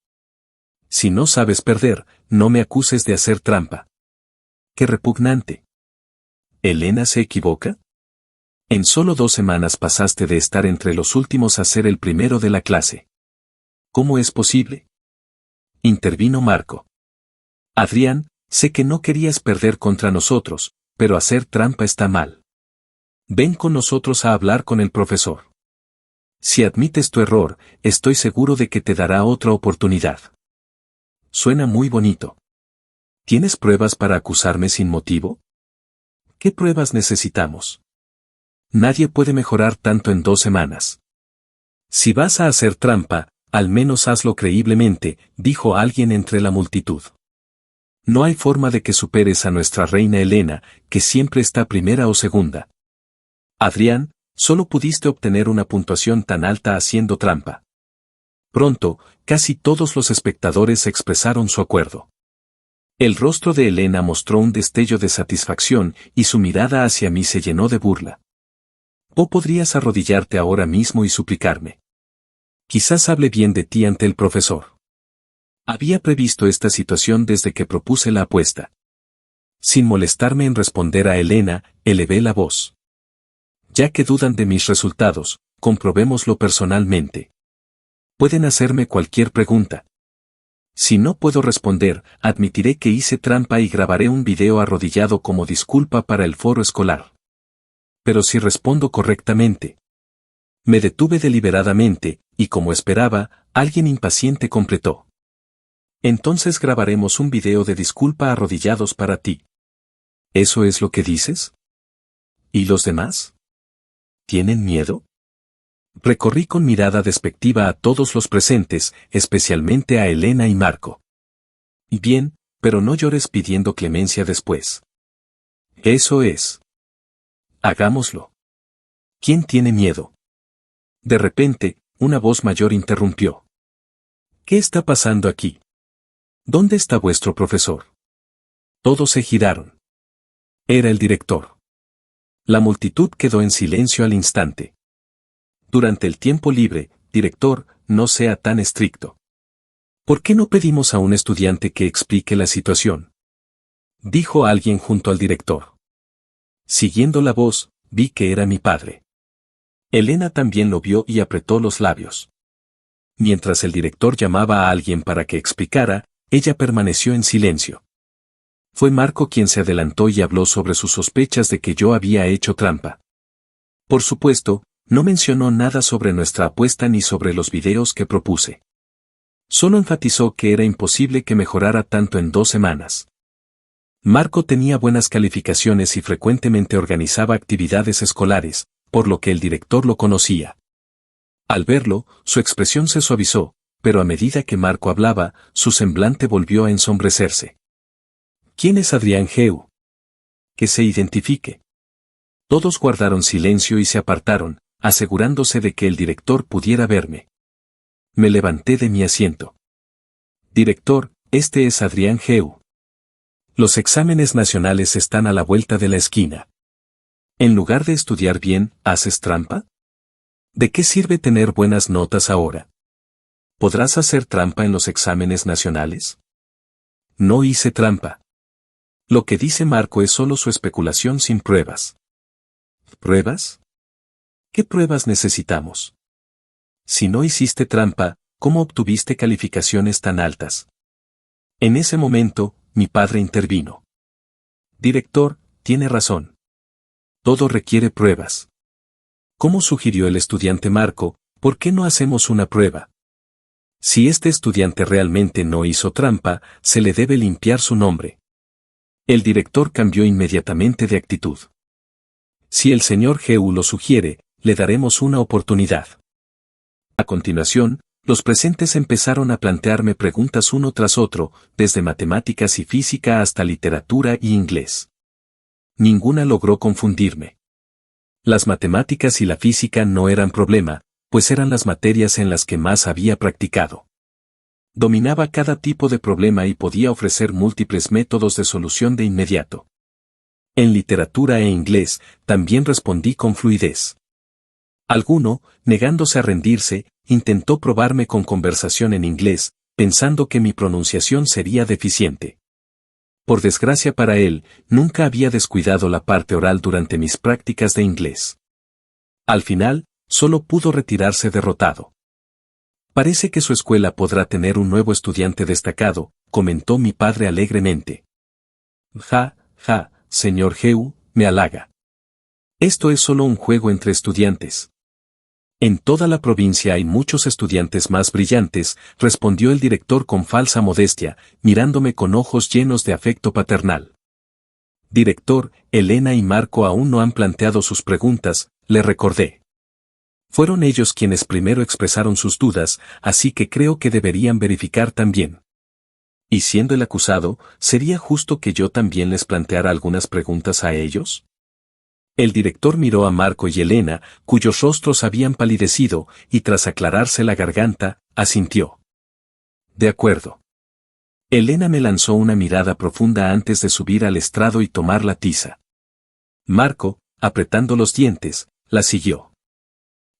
Si no sabes perder, no me acuses de hacer trampa. ¡Qué repugnante! ¿Elena se equivoca? En solo 2 semanas pasaste de estar entre los últimos a ser el primero de la clase. ¿Cómo es posible? Intervino Marco. Adrián, sé que no querías perder contra nosotros, pero hacer trampa está mal. Ven con nosotros a hablar con el profesor. Si admites tu error, estoy seguro de que te dará otra oportunidad. Suena muy bonito. ¿Tienes pruebas para acusarme sin motivo? ¿Qué pruebas necesitamos? Nadie puede mejorar tanto en 2 semanas. Si vas a hacer trampa, al menos hazlo creíblemente, dijo alguien entre la multitud. No hay forma de que superes a nuestra reina Elena, que siempre está primera o segunda. Adrián, solo pudiste obtener una puntuación tan alta haciendo trampa. Pronto, casi todos los espectadores expresaron su acuerdo. El rostro de Elena mostró un destello de satisfacción y su mirada hacia mí se llenó de burla. ¿O podrías arrodillarte ahora mismo y suplicarme? Quizás hable bien de ti ante el profesor. Había previsto esta situación desde que propuse la apuesta. Sin molestarme en responder a Elena, elevé la voz. Ya que dudan de mis resultados, comprobémoslo personalmente. Pueden hacerme cualquier pregunta. Si no puedo responder, admitiré que hice trampa y grabaré un video arrodillado como disculpa para el foro escolar. Pero si respondo correctamente. Me detuve deliberadamente, y como esperaba, alguien impaciente completó. Entonces grabaremos un video de disculpa arrodillados para ti. ¿Eso es lo que dices? ¿Y los demás? ¿Tienen miedo? Recorrí con mirada despectiva a todos los presentes, especialmente a Elena y Marco. Bien, pero no llores pidiendo clemencia después. Eso es. Hagámoslo. ¿Quién tiene miedo? De repente, una voz mayor interrumpió. ¿Qué está pasando aquí? ¿Dónde está vuestro profesor? Todos se giraron. Era el director. La multitud quedó en silencio al instante. Durante el tiempo libre, director, no sea tan estricto. ¿Por qué no pedimos a un estudiante que explique la situación? Dijo alguien junto al director. Siguiendo la voz, vi que era mi padre. Elena también lo vio y apretó los labios. Mientras el director llamaba a alguien para que explicara, ella permaneció en silencio. Fue Marco quien se adelantó y habló sobre sus sospechas de que yo había hecho trampa. Por supuesto, no mencionó nada sobre nuestra apuesta ni sobre los videos que propuse. Solo enfatizó que era imposible que mejorara tanto en 2 semanas. Marco tenía buenas calificaciones y frecuentemente organizaba actividades escolares, por lo que el director lo conocía. Al verlo, su expresión se suavizó, pero a medida que Marco hablaba, su semblante volvió a ensombrecerse. ¿Quién es Adrián Geu? Que se identifique. Todos guardaron silencio y se apartaron, asegurándose de que el director pudiera verme. Me levanté de mi asiento. Director, este es Adrián Geu. Los exámenes nacionales están a la vuelta de la esquina. En lugar de estudiar bien, ¿haces trampa? ¿De qué sirve tener buenas notas ahora? ¿Podrás hacer trampa en los exámenes nacionales? No hice trampa. Lo que dice Marco es solo su especulación sin pruebas. ¿Pruebas? ¿Qué pruebas necesitamos? Si no hiciste trampa, ¿cómo obtuviste calificaciones tan altas? En ese momento, mi padre intervino. Director, tiene razón. Todo requiere pruebas. ¿Cómo sugirió el estudiante Marco, por qué no hacemos una prueba? Si este estudiante realmente no hizo trampa, se le debe limpiar su nombre. El director cambió inmediatamente de actitud. Si el señor Geu lo sugiere, le daremos una oportunidad. A continuación, los presentes empezaron a plantearme preguntas uno tras otro, desde matemáticas y física hasta literatura y inglés. Ninguna logró confundirme. Las matemáticas y la física no eran problema, pues eran las materias en las que más había practicado. Dominaba cada tipo de problema y podía ofrecer múltiples métodos de solución de inmediato. En literatura e inglés, también respondí con fluidez. Alguno, negándose a rendirse, intentó probarme con conversación en inglés, pensando que mi pronunciación sería deficiente. Por desgracia para él, nunca había descuidado la parte oral durante mis prácticas de inglés. Al final, solo pudo retirarse derrotado. Parece que su escuela podrá tener un nuevo estudiante destacado, comentó mi padre alegremente. Ja, ja, señor Geu, me halaga. Esto es solo un juego entre estudiantes. En toda la provincia hay muchos estudiantes más brillantes, respondió el director con falsa modestia, mirándome con ojos llenos de afecto paternal. Director, Elena y Marco aún no han planteado sus preguntas, le recordé. Fueron ellos quienes primero expresaron sus dudas, así que creo que deberían verificar también. Y siendo el acusado, ¿sería justo que yo también les planteara algunas preguntas a ellos? El director miró a Marco y Elena, cuyos rostros habían palidecido, y tras aclararse la garganta, asintió. De acuerdo. Elena me lanzó una mirada profunda antes de subir al estrado y tomar la tiza. Marco, apretando los dientes, la siguió.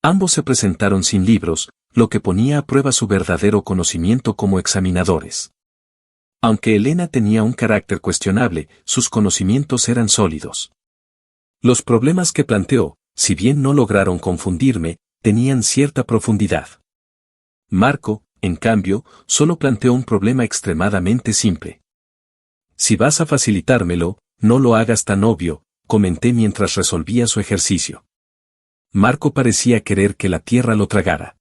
Ambos se presentaron sin libros, lo que ponía a prueba su verdadero conocimiento como examinadores. Aunque Elena tenía un carácter cuestionable, sus conocimientos eran sólidos. Los problemas que planteó, si bien no lograron confundirme, tenían cierta profundidad. Marco, en cambio, solo planteó un problema extremadamente simple. Si vas a facilitármelo, no lo hagas tan obvio, comenté mientras resolvía su ejercicio. Marco parecía querer que la tierra lo tragara.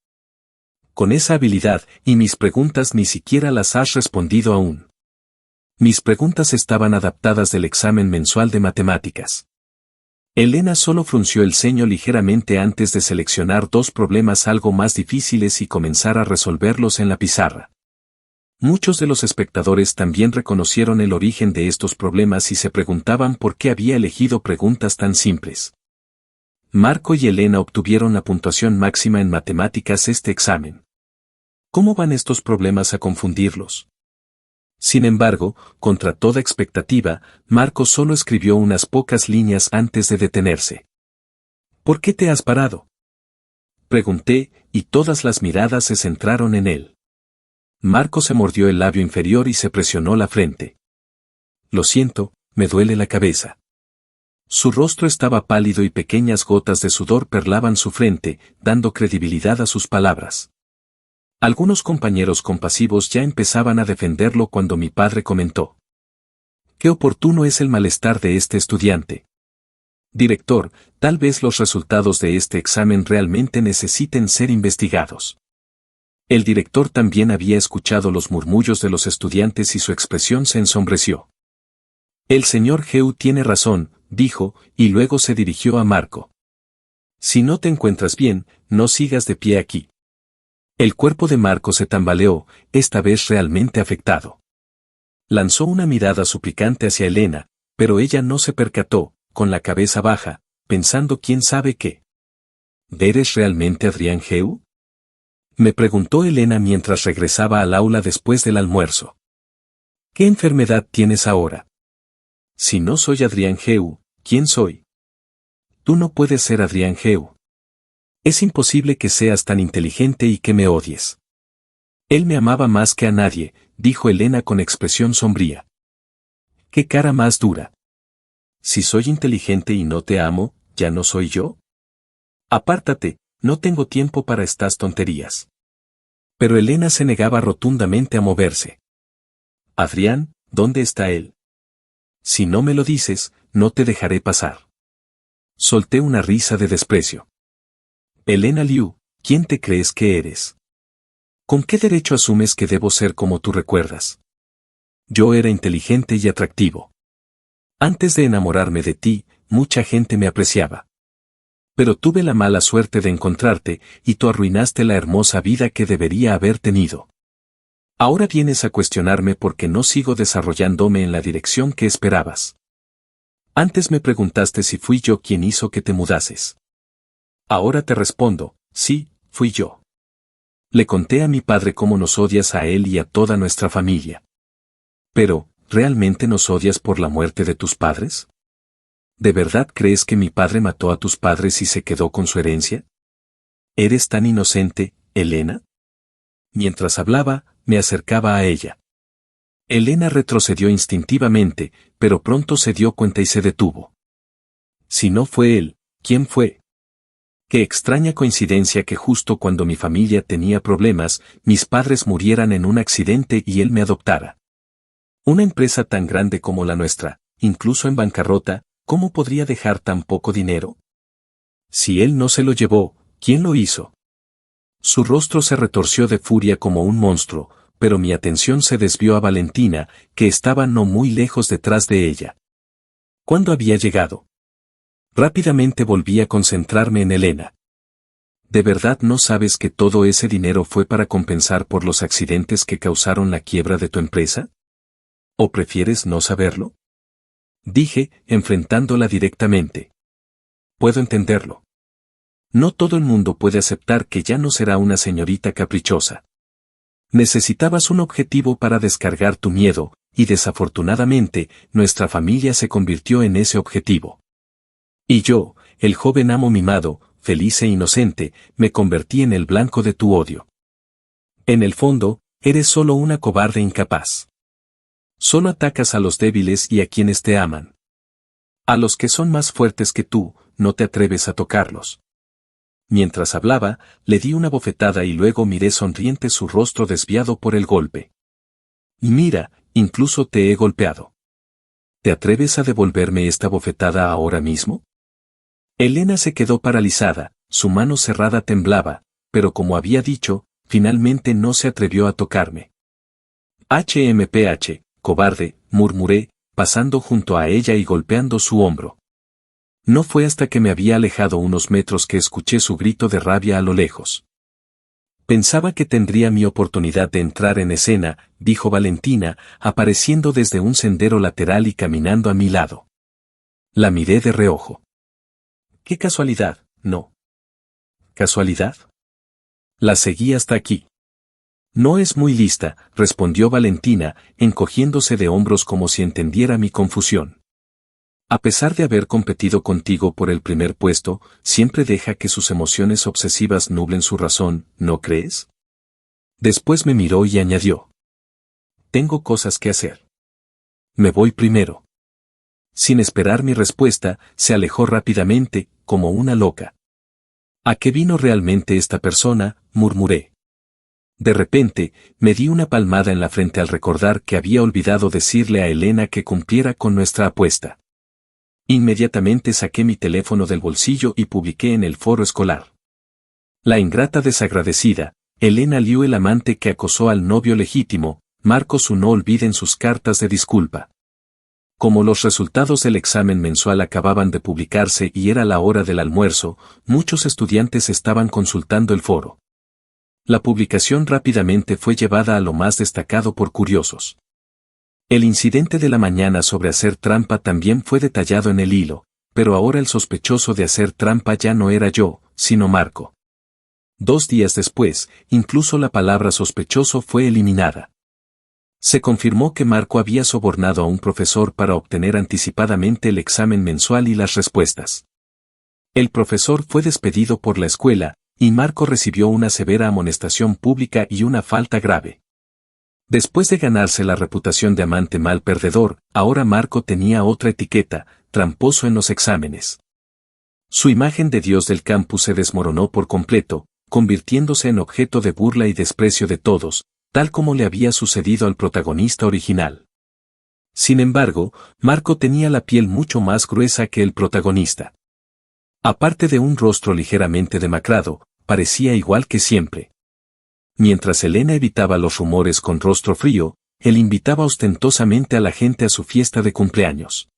Con esa habilidad, y mis preguntas ni siquiera las has respondido aún. Mis preguntas estaban adaptadas del examen mensual de matemáticas. Elena solo frunció el ceño ligeramente antes de seleccionar 2 problemas algo más difíciles y comenzar a resolverlos en la pizarra. Muchos de los espectadores también reconocieron el origen de estos problemas y se preguntaban por qué había elegido preguntas tan simples. Marco y Elena obtuvieron la puntuación máxima en matemáticas este examen. ¿Cómo van estos problemas a confundirlos? Sin embargo, contra toda expectativa, Marco solo escribió unas pocas líneas antes de detenerse. ¿Por qué te has parado?, pregunté, y todas las miradas se centraron en él. Marco se mordió el labio inferior y se presionó la frente. Lo siento, me duele la cabeza. Su rostro estaba pálido y pequeñas gotas de sudor perlaban su frente, dando credibilidad a sus palabras. Algunos compañeros compasivos ya empezaban a defenderlo cuando mi padre comentó: «Qué oportuno es el malestar de este estudiante. Director, tal vez los resultados de este examen realmente necesiten ser investigados». El director también había escuchado los murmullos de los estudiantes y su expresión se ensombreció. «El señor Heu tiene razón», dijo, y luego se dirigió a Marco. «Si no te encuentras bien, no sigas de pie aquí». El cuerpo de Marco se tambaleó, esta vez realmente afectado. Lanzó una mirada suplicante hacia Elena, pero ella no se percató, con la cabeza baja, pensando quién sabe qué. ¿Eres realmente Adrián Heu?, me preguntó Elena mientras regresaba al aula después del almuerzo. ¿Qué enfermedad tienes ahora? Si no soy Adrián Heu, ¿quién soy? Tú no puedes ser Adrián Heu. Es imposible que seas tan inteligente y que me odies. Él me amaba más que a nadie, dijo Elena con expresión sombría. ¿Qué cara más dura? Si soy inteligente y no te amo, ¿ya no soy yo? Apártate, no tengo tiempo para estas tonterías. Pero Elena se negaba rotundamente a moverse. Adrián, ¿dónde está él? Si no me lo dices, no te dejaré pasar. Solté una risa de desprecio. Elena Liu, ¿quién te crees que eres? ¿Con qué derecho asumes que debo ser como tú recuerdas? Yo era inteligente y atractivo. Antes de enamorarme de ti, mucha gente me apreciaba. Pero tuve la mala suerte de encontrarte, y tú arruinaste la hermosa vida que debería haber tenido. Ahora vienes a cuestionarme porque no sigo desarrollándome en la dirección que esperabas. Antes me preguntaste si fui yo quien hizo que te mudases. Ahora te respondo, sí, fui yo. Le conté a mi padre cómo nos odias a él y a toda nuestra familia. Pero, ¿realmente nos odias por la muerte de tus padres? ¿De verdad crees que mi padre mató a tus padres y se quedó con su herencia? ¿Eres tan inocente, Elena? Mientras hablaba, me acercaba a ella. Elena retrocedió instintivamente, pero pronto se dio cuenta y se detuvo. Si no fue él, ¿quién fue? Qué extraña coincidencia que justo cuando mi familia tenía problemas, mis padres murieran en un accidente y él me adoptara. Una empresa tan grande como la nuestra, incluso en bancarrota, ¿cómo podría dejar tan poco dinero? Si él no se lo llevó, ¿quién lo hizo? Su rostro se retorció de furia como un monstruo, pero mi atención se desvió a Valentina, que estaba no muy lejos detrás de ella. ¿Cuándo había llegado? Rápidamente volví a concentrarme en Elena. ¿De verdad no sabes que todo ese dinero fue para compensar por los accidentes que causaron la quiebra de tu empresa? ¿O prefieres no saberlo? Dije, enfrentándola directamente. Puedo entenderlo. No todo el mundo puede aceptar que ya no será una señorita caprichosa. Necesitabas un objetivo para descargar tu miedo, y desafortunadamente, nuestra familia se convirtió en ese objetivo. Y yo, el joven amo mimado, feliz e inocente, me convertí en el blanco de tu odio. En el fondo, eres solo una cobarde incapaz. Solo atacas a los débiles y a quienes te aman. A los que son más fuertes que tú, no te atreves a tocarlos. Mientras hablaba, le di una bofetada y luego miré sonriente su rostro desviado por el golpe. Mira, incluso te he golpeado. ¿Te atreves a devolverme esta bofetada ahora mismo? Elena se quedó paralizada, su mano cerrada temblaba, pero como había dicho, finalmente no se atrevió a tocarme. HMPH, cobarde, murmuré, pasando junto a ella y golpeando su hombro. No fue hasta que me había alejado unos metros que escuché su grito de rabia a lo lejos. Pensaba que tendría mi oportunidad de entrar en escena, dijo Valentina, apareciendo desde un sendero lateral y caminando a mi lado. La miré de reojo. Qué casualidad, no. ¿Casualidad? La seguí hasta aquí. No es muy lista, respondió Valentina, encogiéndose de hombros como si entendiera mi confusión. A pesar de haber competido contigo por el primer puesto, siempre deja que sus emociones obsesivas nublen su razón, ¿no crees? Después me miró y añadió. Tengo cosas que hacer. Me voy primero. Sin esperar mi respuesta, se alejó rápidamente, como una loca. ¿A qué vino realmente esta persona?, murmuré. De repente, me di una palmada en la frente al recordar que había olvidado decirle a Elena que cumpliera con nuestra apuesta. Inmediatamente saqué mi teléfono del bolsillo y publiqué en el foro escolar. La ingrata desagradecida, Elena Liu, el amante que acosó al novio legítimo, Marco Su, no olviden sus cartas de disculpa. Como los resultados del examen mensual acababan de publicarse y era la hora del almuerzo, muchos estudiantes estaban consultando el foro. La publicación rápidamente fue llevada a lo más destacado por curiosos. El incidente de la mañana sobre hacer trampa también fue detallado en el hilo, pero ahora el sospechoso de hacer trampa ya no era yo, sino Marco. 2 días después, incluso la palabra sospechoso fue eliminada. Se confirmó que Marco había sobornado a un profesor para obtener anticipadamente el examen mensual y las respuestas. El profesor fue despedido por la escuela, y Marco recibió una severa amonestación pública y una falta grave. Después de ganarse la reputación de amante mal perdedor, ahora Marco tenía otra etiqueta, tramposo en los exámenes. Su imagen de Dios del campus se desmoronó por completo, convirtiéndose en objeto de burla y desprecio de todos, tal como le había sucedido al protagonista original. Sin embargo, Marco tenía la piel mucho más gruesa que el protagonista. Aparte de un rostro ligeramente demacrado, parecía igual que siempre. Mientras Elena evitaba los rumores con rostro frío, él invitaba ostentosamente a la gente a su fiesta de cumpleaños.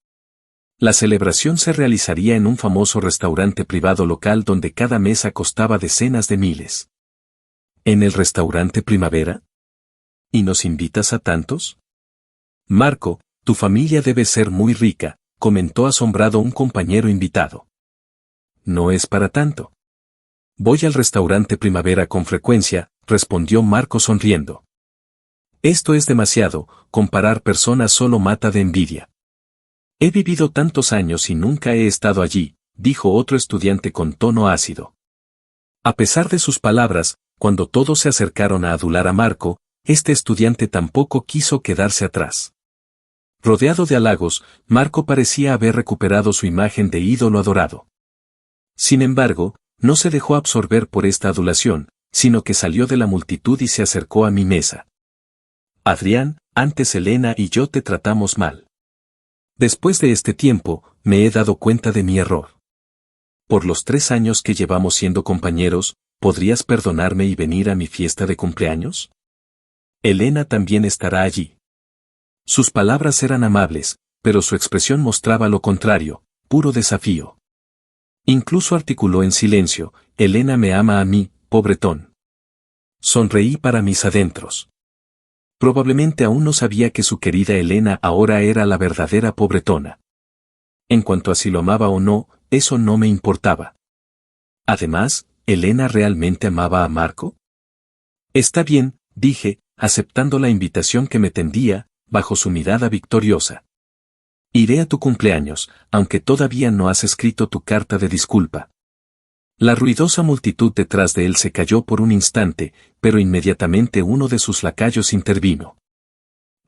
La celebración se realizaría en un famoso restaurante privado local donde cada mesa costaba decenas de miles. ¿En el restaurante Primavera? ¿Y nos invitas a tantos? Marco, tu familia debe ser muy rica, comentó asombrado un compañero invitado. No es para tanto. Voy al restaurante Primavera con frecuencia, respondió Marco sonriendo. Esto es demasiado, comparar personas solo mata de envidia. He vivido tantos años y nunca he estado allí, dijo otro estudiante con tono ácido. A pesar de sus palabras, cuando todos se acercaron a adular a Marco, este estudiante tampoco quiso quedarse atrás. Rodeado de halagos, Marco parecía haber recuperado su imagen de ídolo adorado. Sin embargo, no se dejó absorber por esta adulación, sino que salió de la multitud y se acercó a mi mesa. Adrián, antes Elena y yo te tratamos mal. Después de este tiempo, me he dado cuenta de mi error. Por los 3 años que llevamos siendo compañeros, ¿podrías perdonarme y venir a mi fiesta de cumpleaños? Elena también estará allí. Sus palabras eran amables, pero su expresión mostraba lo contrario, puro desafío. Incluso articuló en silencio, Elena me ama a mí, pobretón. Sonreí para mis adentros. Probablemente aún no sabía que su querida Elena ahora era la verdadera pobretona. En cuanto a si lo amaba o no, eso no me importaba. Además, ¿Elena realmente amaba a Marco? Está bien, dije, aceptando la invitación que me tendía, bajo su mirada victoriosa. Iré a tu cumpleaños, aunque todavía no has escrito tu carta de disculpa. La ruidosa multitud detrás de él se calló por un instante, pero inmediatamente uno de sus lacayos intervino.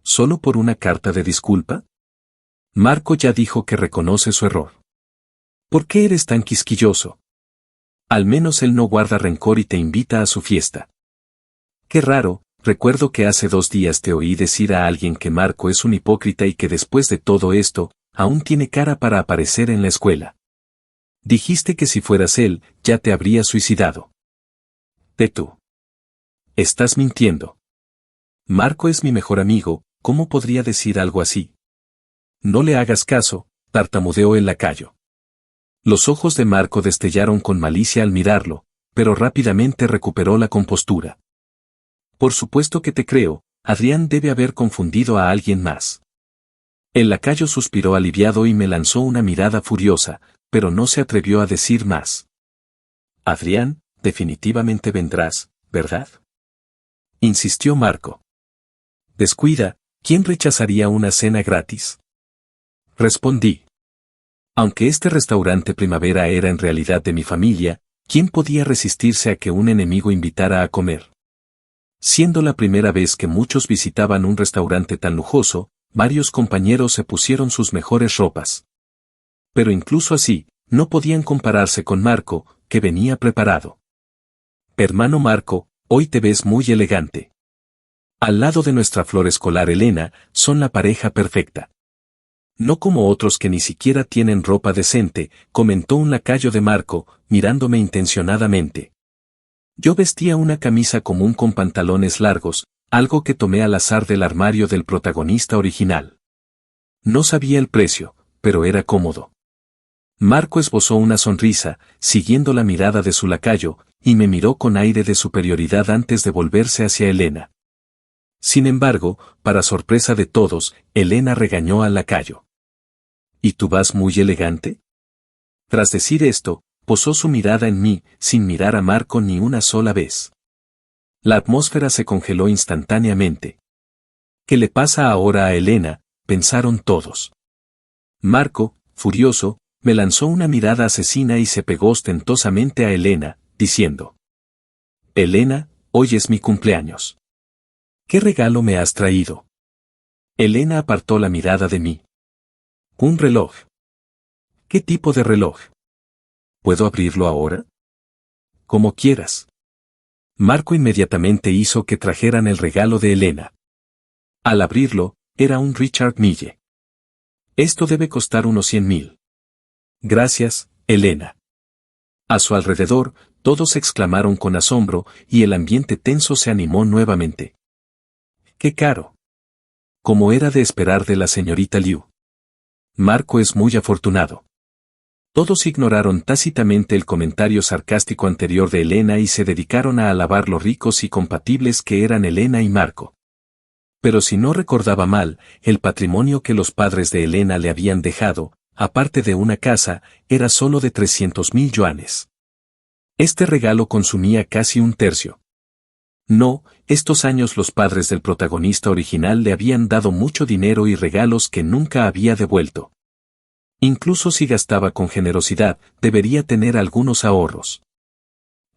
¿Solo por una carta de disculpa? Marco ya dijo que reconoce su error. ¿Por qué eres tan quisquilloso? Al menos él no guarda rencor y te invita a su fiesta. Qué raro, recuerdo que hace 2 días te oí decir a alguien que Marco es un hipócrita y que después de todo esto, aún tiene cara para aparecer en la escuela. Dijiste que si fueras él, ya te habrías suicidado. Tú. Estás mintiendo. Marco es mi mejor amigo, ¿cómo podría decir algo así? No le hagas caso, tartamudeó el lacayo. Los ojos de Marco destellaron con malicia al mirarlo, pero rápidamente recuperó la compostura. Por supuesto que te creo, Adrián debe haber confundido a alguien más. El lacayo suspiró aliviado y me lanzó una mirada furiosa, pero no se atrevió a decir más. Adrián, definitivamente vendrás, ¿verdad? Insistió Marco. Descuida, ¿quién rechazaría una cena gratis? Respondí. Aunque este restaurante Primavera era en realidad de mi familia, ¿quién podía resistirse a que un enemigo invitara a comer? Siendo la primera vez que muchos visitaban un restaurante tan lujoso, varios compañeros se pusieron sus mejores ropas. Pero incluso así, no podían compararse con Marco, que venía preparado. Hermano Marco, hoy te ves muy elegante. Al lado de nuestra flor escolar Elena, son la pareja perfecta. No como otros que ni siquiera tienen ropa decente, comentó un lacayo de Marco, mirándome intencionadamente. Yo vestía una camisa común con pantalones largos, algo que tomé al azar del armario del protagonista original. No sabía el precio, pero era cómodo. Marco esbozó una sonrisa, siguiendo la mirada de su lacayo, y me miró con aire de superioridad antes de volverse hacia Elena. Sin embargo, para sorpresa de todos, Elena regañó al lacayo. ¿Y tú vas muy elegante? Tras decir esto, posó su mirada en mí, sin mirar a Marco ni una sola vez. La atmósfera se congeló instantáneamente. ¿Qué le pasa ahora a Elena?, pensaron todos. Marco, furioso, me lanzó una mirada asesina y se pegó ostentosamente a Elena, diciendo: Elena, hoy es mi cumpleaños. ¿Qué regalo me has traído? Elena apartó la mirada de mí. Un reloj. ¿Qué tipo de reloj? ¿Puedo abrirlo ahora? Como quieras. Marco inmediatamente hizo que trajeran el regalo de Elena. Al abrirlo, era un Richard Mille. Esto debe costar unos 100.000. Gracias, Elena. A su alrededor, todos exclamaron con asombro, y el ambiente tenso se animó nuevamente. ¡Qué caro! Como era de esperar de la señorita Liu. Marco es muy afortunado. Todos ignoraron tácitamente el comentario sarcástico anterior de Elena y se dedicaron a alabar lo ricos y compatibles que eran Elena y Marco. Pero si no recordaba mal, el patrimonio que los padres de Elena le habían dejado, aparte de una casa, era solo de 300.000 yuanes. Este regalo consumía casi un tercio. No, estos años los padres del protagonista original le habían dado mucho dinero y regalos que nunca había devuelto. Incluso si gastaba con generosidad, debería tener algunos ahorros.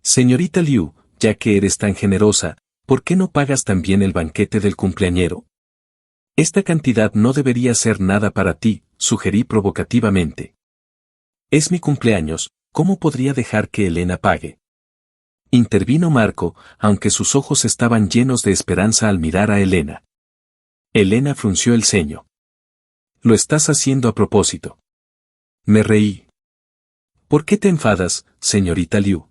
Señorita Liu, ya que eres tan generosa, ¿por qué no pagas también el banquete del cumpleañero? Esta cantidad no debería ser nada para ti, sugerí provocativamente. Es mi cumpleaños, ¿cómo podría dejar que Elena pague? Intervino Marco, aunque sus ojos estaban llenos de esperanza al mirar a Elena. Elena frunció el ceño. Lo estás haciendo a propósito. Me reí. ¿Por qué te enfadas, señorita Liu?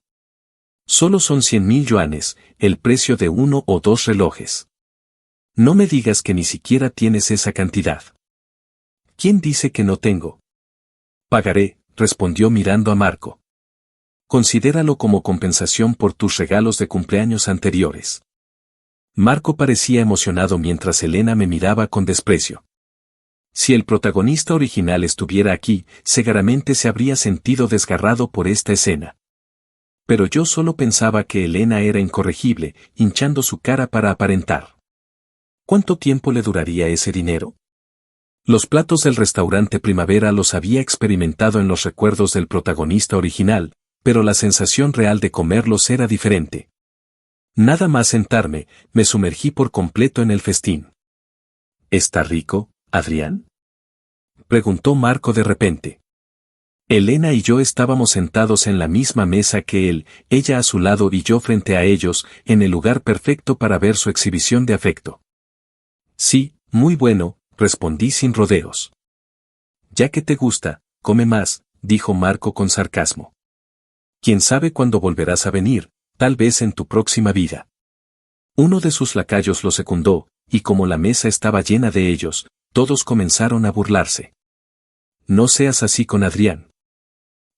Solo son 100.000 yuanes, el precio de 1 o 2 relojes. No me digas que ni siquiera tienes esa cantidad. ¿Quién dice que no tengo? Pagaré, respondió mirando a Marco. Considéralo como compensación por tus regalos de cumpleaños anteriores. Marco parecía emocionado mientras Elena me miraba con desprecio. Si el protagonista original estuviera aquí, seguramente se habría sentido desgarrado por esta escena. Pero yo solo pensaba que Elena era incorregible, hinchando su cara para aparentar. ¿Cuánto tiempo le duraría ese dinero? Los platos del restaurante Primavera los había experimentado en los recuerdos del protagonista original, pero la sensación real de comerlos era diferente. Nada más sentarme, me sumergí por completo en el festín. ¿Está rico, Adrián? Preguntó Marco de repente. Elena y yo estábamos sentados en la misma mesa que él, ella a su lado y yo frente a ellos, en el lugar perfecto para ver su exhibición de afecto. Sí, muy bueno, respondí sin rodeos. Ya que te gusta, come más, dijo Marco con sarcasmo. Quién sabe cuándo volverás a venir, tal vez en tu próxima vida. Uno de sus lacayos lo secundó, y como la mesa estaba llena de ellos, todos comenzaron a burlarse. No seas así con Adrián.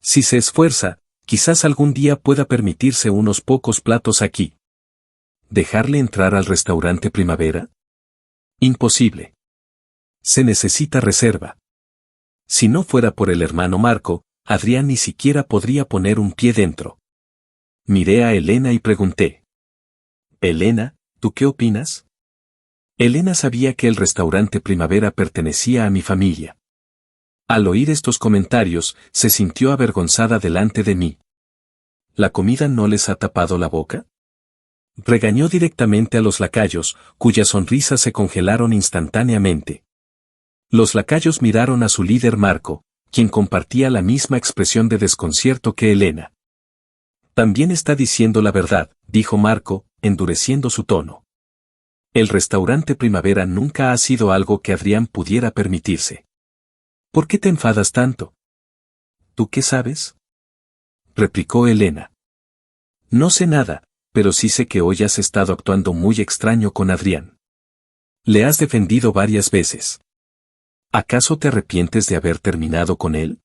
Si se esfuerza, quizás algún día pueda permitirse unos pocos platos aquí. ¿Dejarle entrar al restaurante Primavera? Imposible. Se necesita reserva. Si no fuera por el hermano Marco, Adrián ni siquiera podría poner un pie dentro. Miré a Elena y pregunté. Elena, ¿tú qué opinas? Elena sabía que el restaurante Primavera pertenecía a mi familia. Al oír estos comentarios, se sintió avergonzada delante de mí. ¿La comida no les ha tapado la boca? Regañó directamente a los lacayos, cuyas sonrisas se congelaron instantáneamente. Los lacayos miraron a su líder Marco, quien compartía la misma expresión de desconcierto que Elena. También está diciendo la verdad, dijo Marco, endureciendo su tono. El restaurante Primavera nunca ha sido algo que Adrián pudiera permitirse. ¿Por qué te enfadas tanto? ¿Tú qué sabes? Replicó Elena. No sé nada, pero sí sé que hoy has estado actuando muy extraño con Adrián. Le has defendido varias veces. ¿Acaso te arrepientes de haber terminado con él?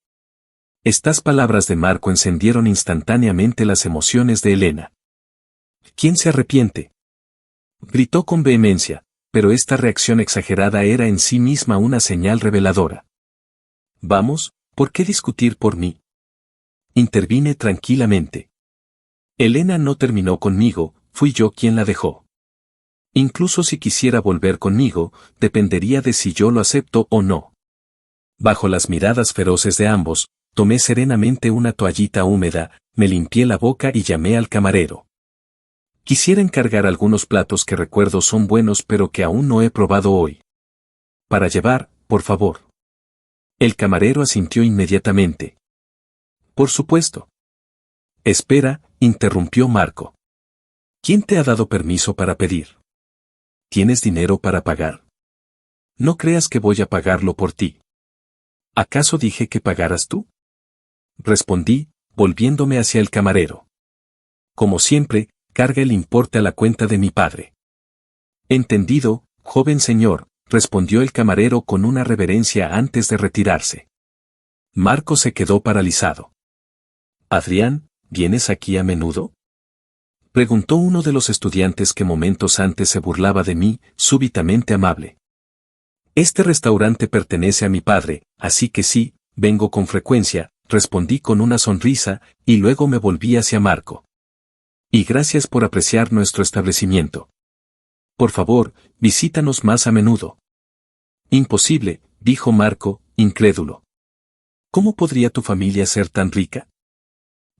Estas palabras de Marco encendieron instantáneamente las emociones de Elena. ¿Quién se arrepiente? Gritó con vehemencia, pero esta reacción exagerada era en sí misma una señal reveladora. Vamos, ¿por qué discutir por mí? Intervine tranquilamente. Elena no terminó conmigo, fui yo quien la dejó. Incluso si quisiera volver conmigo, dependería de si yo lo acepto o no. Bajo las miradas feroces de ambos, tomé serenamente una toallita húmeda, me limpié la boca y llamé al camarero. Quisiera encargar algunos platos que recuerdo son buenos pero que aún no he probado hoy. Para llevar, por favor. El camarero asintió inmediatamente. Por supuesto. Espera, interrumpió Marco. ¿Quién te ha dado permiso para pedir? ¿Tienes dinero para pagar? No creas que voy a pagarlo por ti. ¿Acaso dije que pagaras tú? Respondí, volviéndome hacia el camarero. Como siempre, carga el importe a la cuenta de mi padre. Entendido, joven señor, respondió el camarero con una reverencia antes de retirarse. Marco se quedó paralizado. Adrián, ¿vienes aquí a menudo? Preguntó uno de los estudiantes que momentos antes se burlaba de mí, súbitamente amable. Este restaurante pertenece a mi padre, así que sí, vengo con frecuencia, respondí con una sonrisa, y luego me volví hacia Marco. Y gracias por apreciar nuestro establecimiento. Por favor, visítanos más a menudo. Imposible, dijo Marco, incrédulo. ¿Cómo podría tu familia ser tan rica?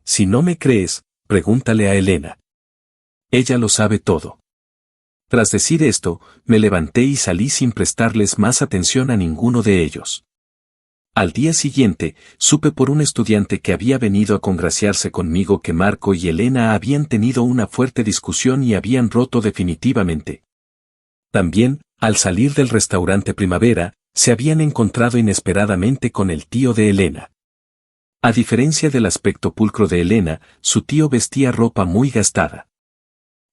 Si no me crees, pregúntale a Elena. Ella lo sabe todo. Tras decir esto, me levanté y salí sin prestarles más atención a ninguno de ellos. Al día siguiente, supe por un estudiante que había venido a congraciarse conmigo que Marco y Elena habían tenido una fuerte discusión y habían roto definitivamente. También, al salir del restaurante Primavera, se habían encontrado inesperadamente con el tío de Elena. A diferencia del aspecto pulcro de Elena, su tío vestía ropa muy gastada.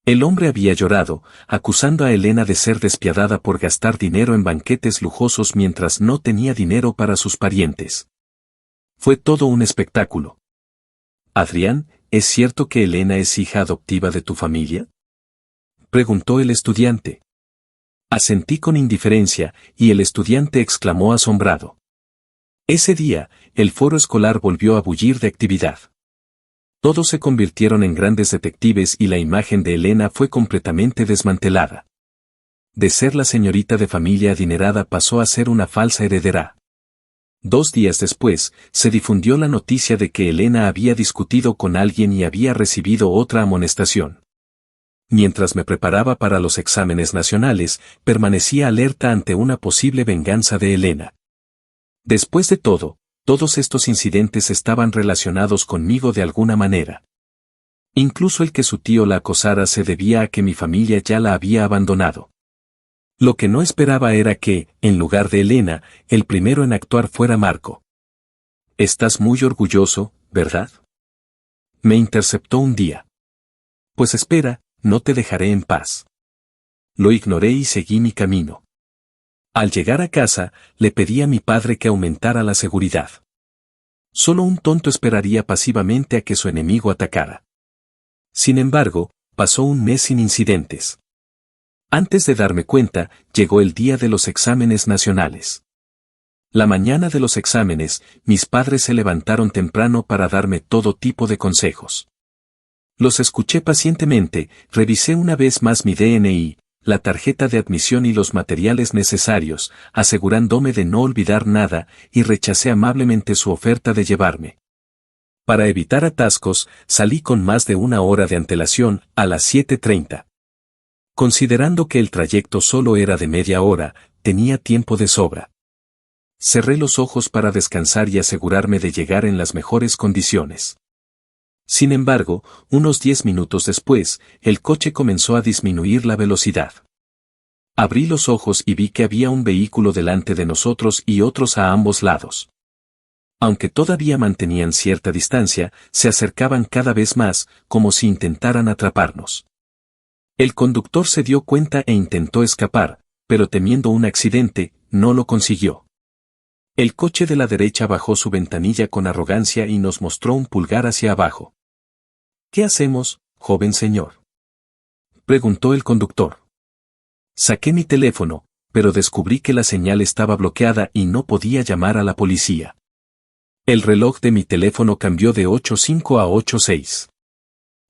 El hombre había llorado, acusando a Elena de ser despiadada por gastar dinero en banquetes lujosos mientras no tenía dinero para sus parientes. Fue todo un espectáculo. Adrián, ¿es cierto que Elena es hija adoptiva de tu familia? Preguntó el estudiante. Asentí con indiferencia, y el estudiante exclamó asombrado. Ese día, el foro escolar volvió a bullir de actividad. Todos se convirtieron en grandes detectives y la imagen de Elena fue completamente desmantelada. De ser la señorita de familia adinerada pasó a ser una falsa heredera. 2 días después, se difundió la noticia de que Elena había discutido con alguien y había recibido otra amonestación. Mientras me preparaba para los exámenes nacionales, permanecía alerta ante una posible venganza de Elena. Después de todo, todos estos incidentes estaban relacionados conmigo de alguna manera. Incluso el que su tío la acosara se debía a que mi familia ya la había abandonado. Lo que no esperaba era que, en lugar de Elena, el primero en actuar fuera Marco. Estás muy orgulloso, ¿verdad? Me interceptó un día. Pues espera, no te dejaré en paz. Lo ignoré y seguí mi camino. Al llegar a casa, le pedí a mi padre que aumentara la seguridad. Solo un tonto esperaría pasivamente a que su enemigo atacara. Sin embargo, pasó un mes sin incidentes. Antes de darme cuenta, llegó el día de los exámenes nacionales. La mañana de los exámenes, mis padres se levantaron temprano para darme todo tipo de consejos. Los escuché pacientemente, revisé una vez más mi DNI, la tarjeta de admisión y los materiales necesarios, asegurándome de no olvidar nada, y rechacé amablemente su oferta de llevarme. Para evitar atascos, salí con más de una hora de antelación, a las 7:30. Considerando que el trayecto solo era de media hora, tenía tiempo de sobra. Cerré los ojos para descansar y asegurarme de llegar en las mejores condiciones. Sin embargo, unos 10 minutos después, el coche comenzó a disminuir la velocidad. Abrí los ojos y vi que había un vehículo delante de nosotros y otros a ambos lados. Aunque todavía mantenían cierta distancia, se acercaban cada vez más, como si intentaran atraparnos. El conductor se dio cuenta e intentó escapar, pero temiendo un accidente, no lo consiguió. El coche de la derecha bajó su ventanilla con arrogancia y nos mostró un pulgar hacia abajo. ¿Qué hacemos, joven señor?, preguntó el conductor. Saqué mi teléfono, pero descubrí que la señal estaba bloqueada y no podía llamar a la policía. El reloj de mi teléfono cambió de 8:05 a 8:06.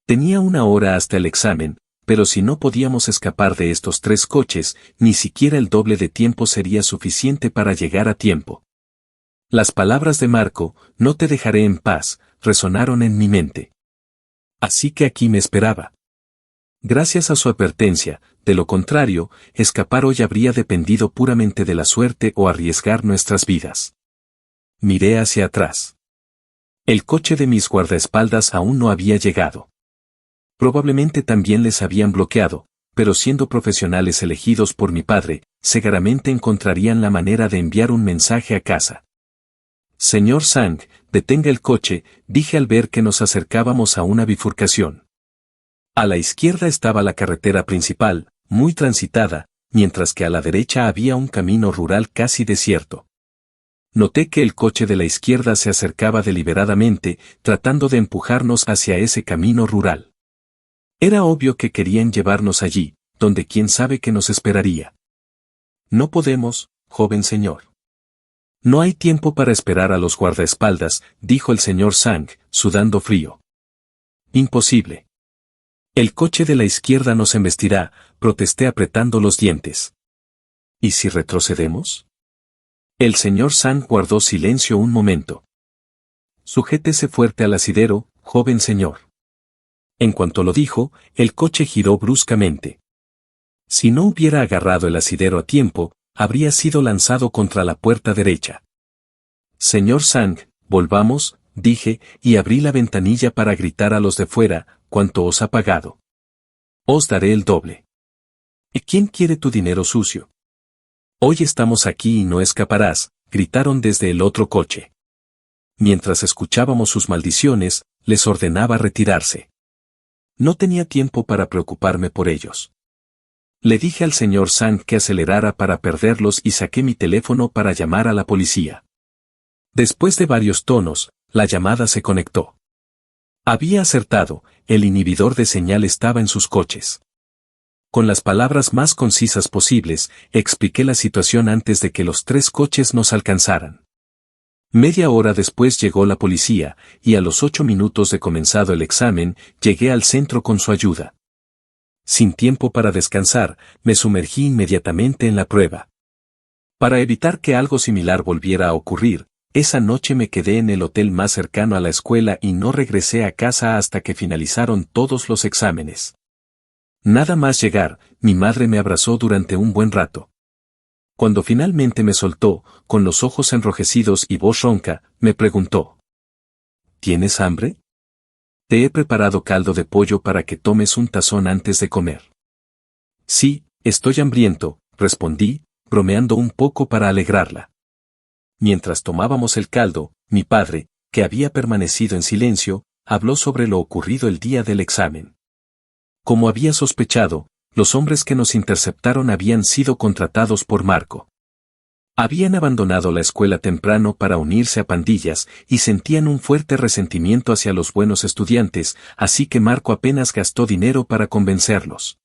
Tenía una hora hasta el examen, pero si no podíamos escapar de estos 3 coches, ni siquiera el doble de tiempo sería suficiente para llegar a tiempo. Las palabras de Marco, "no te dejaré en paz", resonaron en mi mente. Así que aquí me esperaba. Gracias a su advertencia, de lo contrario, escapar hoy habría dependido puramente de la suerte o arriesgar nuestras vidas. Miré hacia atrás. El coche de mis guardaespaldas aún no había llegado. Probablemente también les habían bloqueado, pero siendo profesionales elegidos por mi padre, seguramente encontrarían la manera de enviar un mensaje a casa. Señor Sang, detenga el coche, dije al ver que nos acercábamos a una bifurcación. A la izquierda estaba la carretera principal, muy transitada, mientras que a la derecha había un camino rural casi desierto. Noté que el coche de la izquierda se acercaba deliberadamente, tratando de empujarnos hacia ese camino rural. Era obvio que querían llevarnos allí, donde quién sabe qué nos esperaría. No podemos, joven señor. No hay tiempo para esperar a los guardaespaldas, dijo el señor Sang, sudando frío. Imposible. El coche de la izquierda nos embestirá, protesté apretando los dientes. ¿Y si retrocedemos? El señor Sang guardó silencio un momento. Sujétese fuerte al asidero, joven señor. En cuanto lo dijo, el coche giró bruscamente. Si no hubiera agarrado el asidero a tiempo, habría sido lanzado contra la puerta derecha. Señor Sang, volvamos, dije, y abrí la ventanilla para gritar a los de fuera, ¿cuánto os ha pagado? Os daré el doble. ¿Y quién quiere tu dinero sucio? Hoy estamos aquí y no escaparás, gritaron desde el otro coche. Mientras escuchábamos sus maldiciones, les ordenaba retirarse. No tenía tiempo para preocuparme por ellos. Le dije al señor Sang que acelerara para perderlos y saqué mi teléfono para llamar a la policía. Después de varios tonos, la llamada se conectó. Había acertado, el inhibidor de señal estaba en sus coches. Con las palabras más concisas posibles, expliqué la situación antes de que los 3 coches nos alcanzaran. Media hora después llegó la policía, y a los 8 minutos de comenzado el examen, llegué al centro con su ayuda. Sin tiempo para descansar, me sumergí inmediatamente en la prueba. Para evitar que algo similar volviera a ocurrir, esa noche me quedé en el hotel más cercano a la escuela y no regresé a casa hasta que finalizaron todos los exámenes. Nada más llegar, mi madre me abrazó durante un buen rato. Cuando finalmente me soltó, con los ojos enrojecidos y voz ronca, me preguntó: ¿Tienes hambre? Te he preparado caldo de pollo para que tomes un tazón antes de comer. Sí, estoy hambriento, respondí, bromeando un poco para alegrarla. Mientras tomábamos el caldo, mi padre, que había permanecido en silencio, habló sobre lo ocurrido el día del examen. Como había sospechado, los hombres que nos interceptaron habían sido contratados por Marco. Habían abandonado la escuela temprano para unirse a pandillas y sentían un fuerte resentimiento hacia los buenos estudiantes, así que Marco apenas gastó dinero para convencerlos.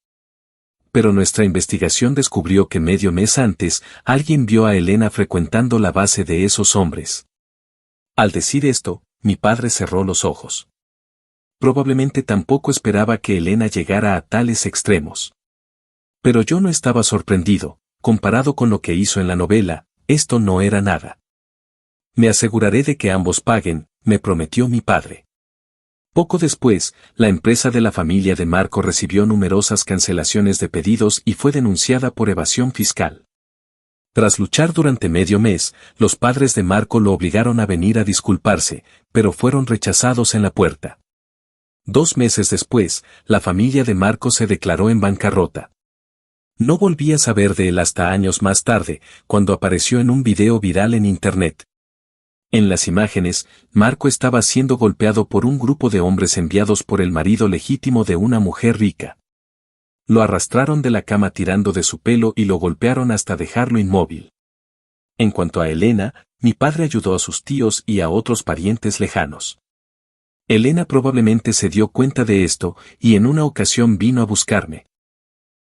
Pero nuestra investigación descubrió que medio mes antes, alguien vio a Elena frecuentando la base de esos hombres. Al decir esto, mi padre cerró los ojos. probablemente tampoco esperaba que Elena llegara a tales extremos. Pero yo no estaba sorprendido, comparado con lo que hizo en la novela, esto no era nada. Me aseguraré de que ambos paguen, me prometió mi padre. Poco después, la empresa de la familia de Marco recibió numerosas cancelaciones de pedidos y fue denunciada por evasión fiscal. Tras luchar durante medio mes, los padres de Marco lo obligaron a venir a disculparse, pero fueron rechazados en la puerta. 2 meses después, la familia de Marco se declaró en bancarrota. No volví a saber de él hasta años más tarde, cuando apareció en un video viral en internet. En las imágenes, Marco estaba siendo golpeado por un grupo de hombres enviados por el marido legítimo de una mujer rica. Lo arrastraron de la cama tirando de su pelo y lo golpearon hasta dejarlo inmóvil. En cuanto a Elena, mi padre ayudó a sus tíos y a otros parientes lejanos. Elena probablemente se dio cuenta de esto y en una ocasión vino a buscarme.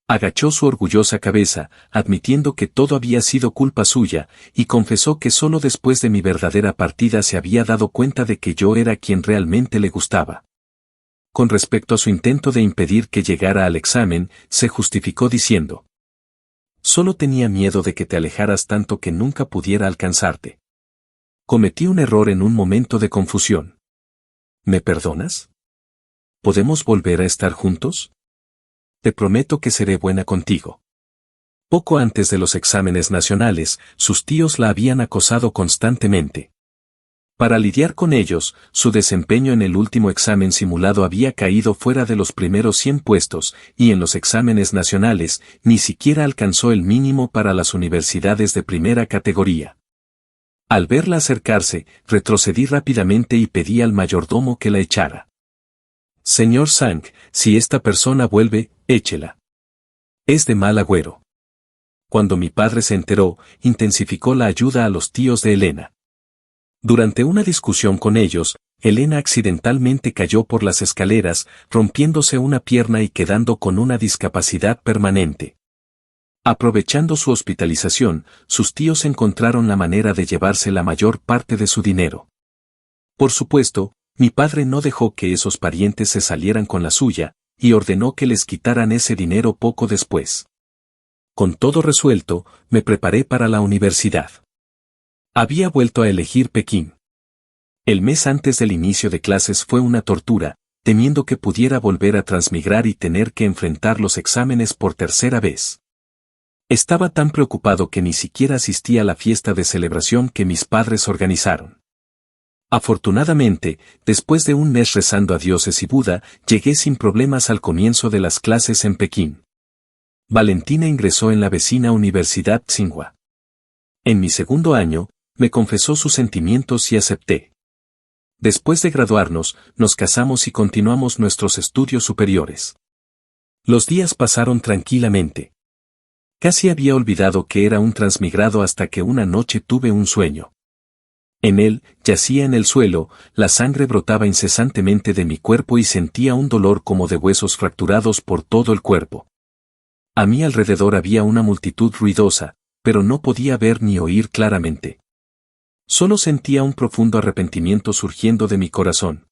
Agachó su orgullosa cabeza, admitiendo que todo había sido culpa suya, y confesó que solo después de mi verdadera partida se había dado cuenta de que yo era quien realmente le gustaba. Con respecto a su intento de impedir que llegara al examen, se justificó diciendo: solo tenía miedo de que te alejaras tanto que nunca pudiera alcanzarte. Cometí un error en un momento de confusión. ¿Me perdonas? ¿Podemos volver a estar juntos? Te prometo que seré buena contigo. Poco antes de los exámenes nacionales, sus tíos la habían acosado constantemente. Para lidiar con ellos, su desempeño en el último examen simulado había caído fuera de los primeros 100 puestos, y en los exámenes nacionales, ni siquiera alcanzó el mínimo para las universidades de primera categoría. Al verla acercarse, retrocedí rápidamente y pedí al mayordomo que la echara. Señor Sang, si esta persona vuelve, échela. Es de mal agüero. Cuando mi padre se enteró, intensificó la ayuda a los tíos de Elena. Durante una discusión con ellos, Elena accidentalmente cayó por las escaleras, rompiéndose una pierna y quedando con una discapacidad permanente. Aprovechando su hospitalización, sus tíos encontraron la manera de llevarse la mayor parte de su dinero. Por supuesto, mi padre no dejó que esos parientes se salieran con la suya, y ordenó que les quitaran ese dinero poco después. Con todo resuelto, me preparé para la universidad. Había vuelto a elegir Pekín. El mes antes del inicio de clases fue una tortura, temiendo que pudiera volver a transmigrar y tener que enfrentar los exámenes por tercera vez. Estaba tan preocupado que ni siquiera asistí a la fiesta de celebración que mis padres organizaron. Afortunadamente, después de un mes rezando a dioses y Buda, llegué sin problemas al comienzo de las clases en Pekín. Valentina ingresó en la vecina Universidad Tsinghua. En mi segundo año, me confesó sus sentimientos y acepté. Después de graduarnos, nos casamos y continuamos nuestros estudios superiores. Los días pasaron tranquilamente. Casi había olvidado que era un transmigrado hasta que una noche tuve un sueño. En él, yacía en el suelo, la sangre brotaba incesantemente de mi cuerpo y sentía un dolor como de huesos fracturados por todo el cuerpo. A mi alrededor había una multitud ruidosa, pero no podía ver ni oír claramente. Solo sentía un profundo arrepentimiento surgiendo de mi corazón.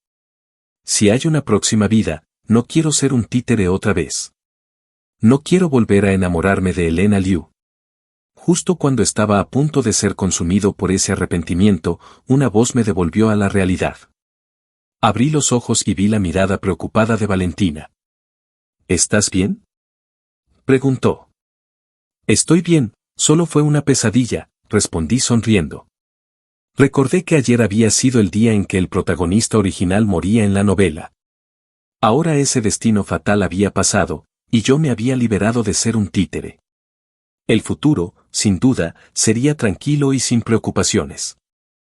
Si hay una próxima vida, no quiero ser un títere otra vez. No quiero volver a enamorarme de Elena Liu. Justo cuando estaba a punto de ser consumido por ese arrepentimiento, una voz me devolvió a la realidad. Abrí los ojos y vi la mirada preocupada de Valentina. ¿Estás bien?, preguntó. Estoy bien, solo fue una pesadilla, respondí sonriendo. Recordé que ayer había sido el día en que el protagonista original moría en la novela. Ahora ese destino fatal había pasado, y yo me había liberado de ser un títere. El futuro, sin duda, sería tranquilo y sin preocupaciones.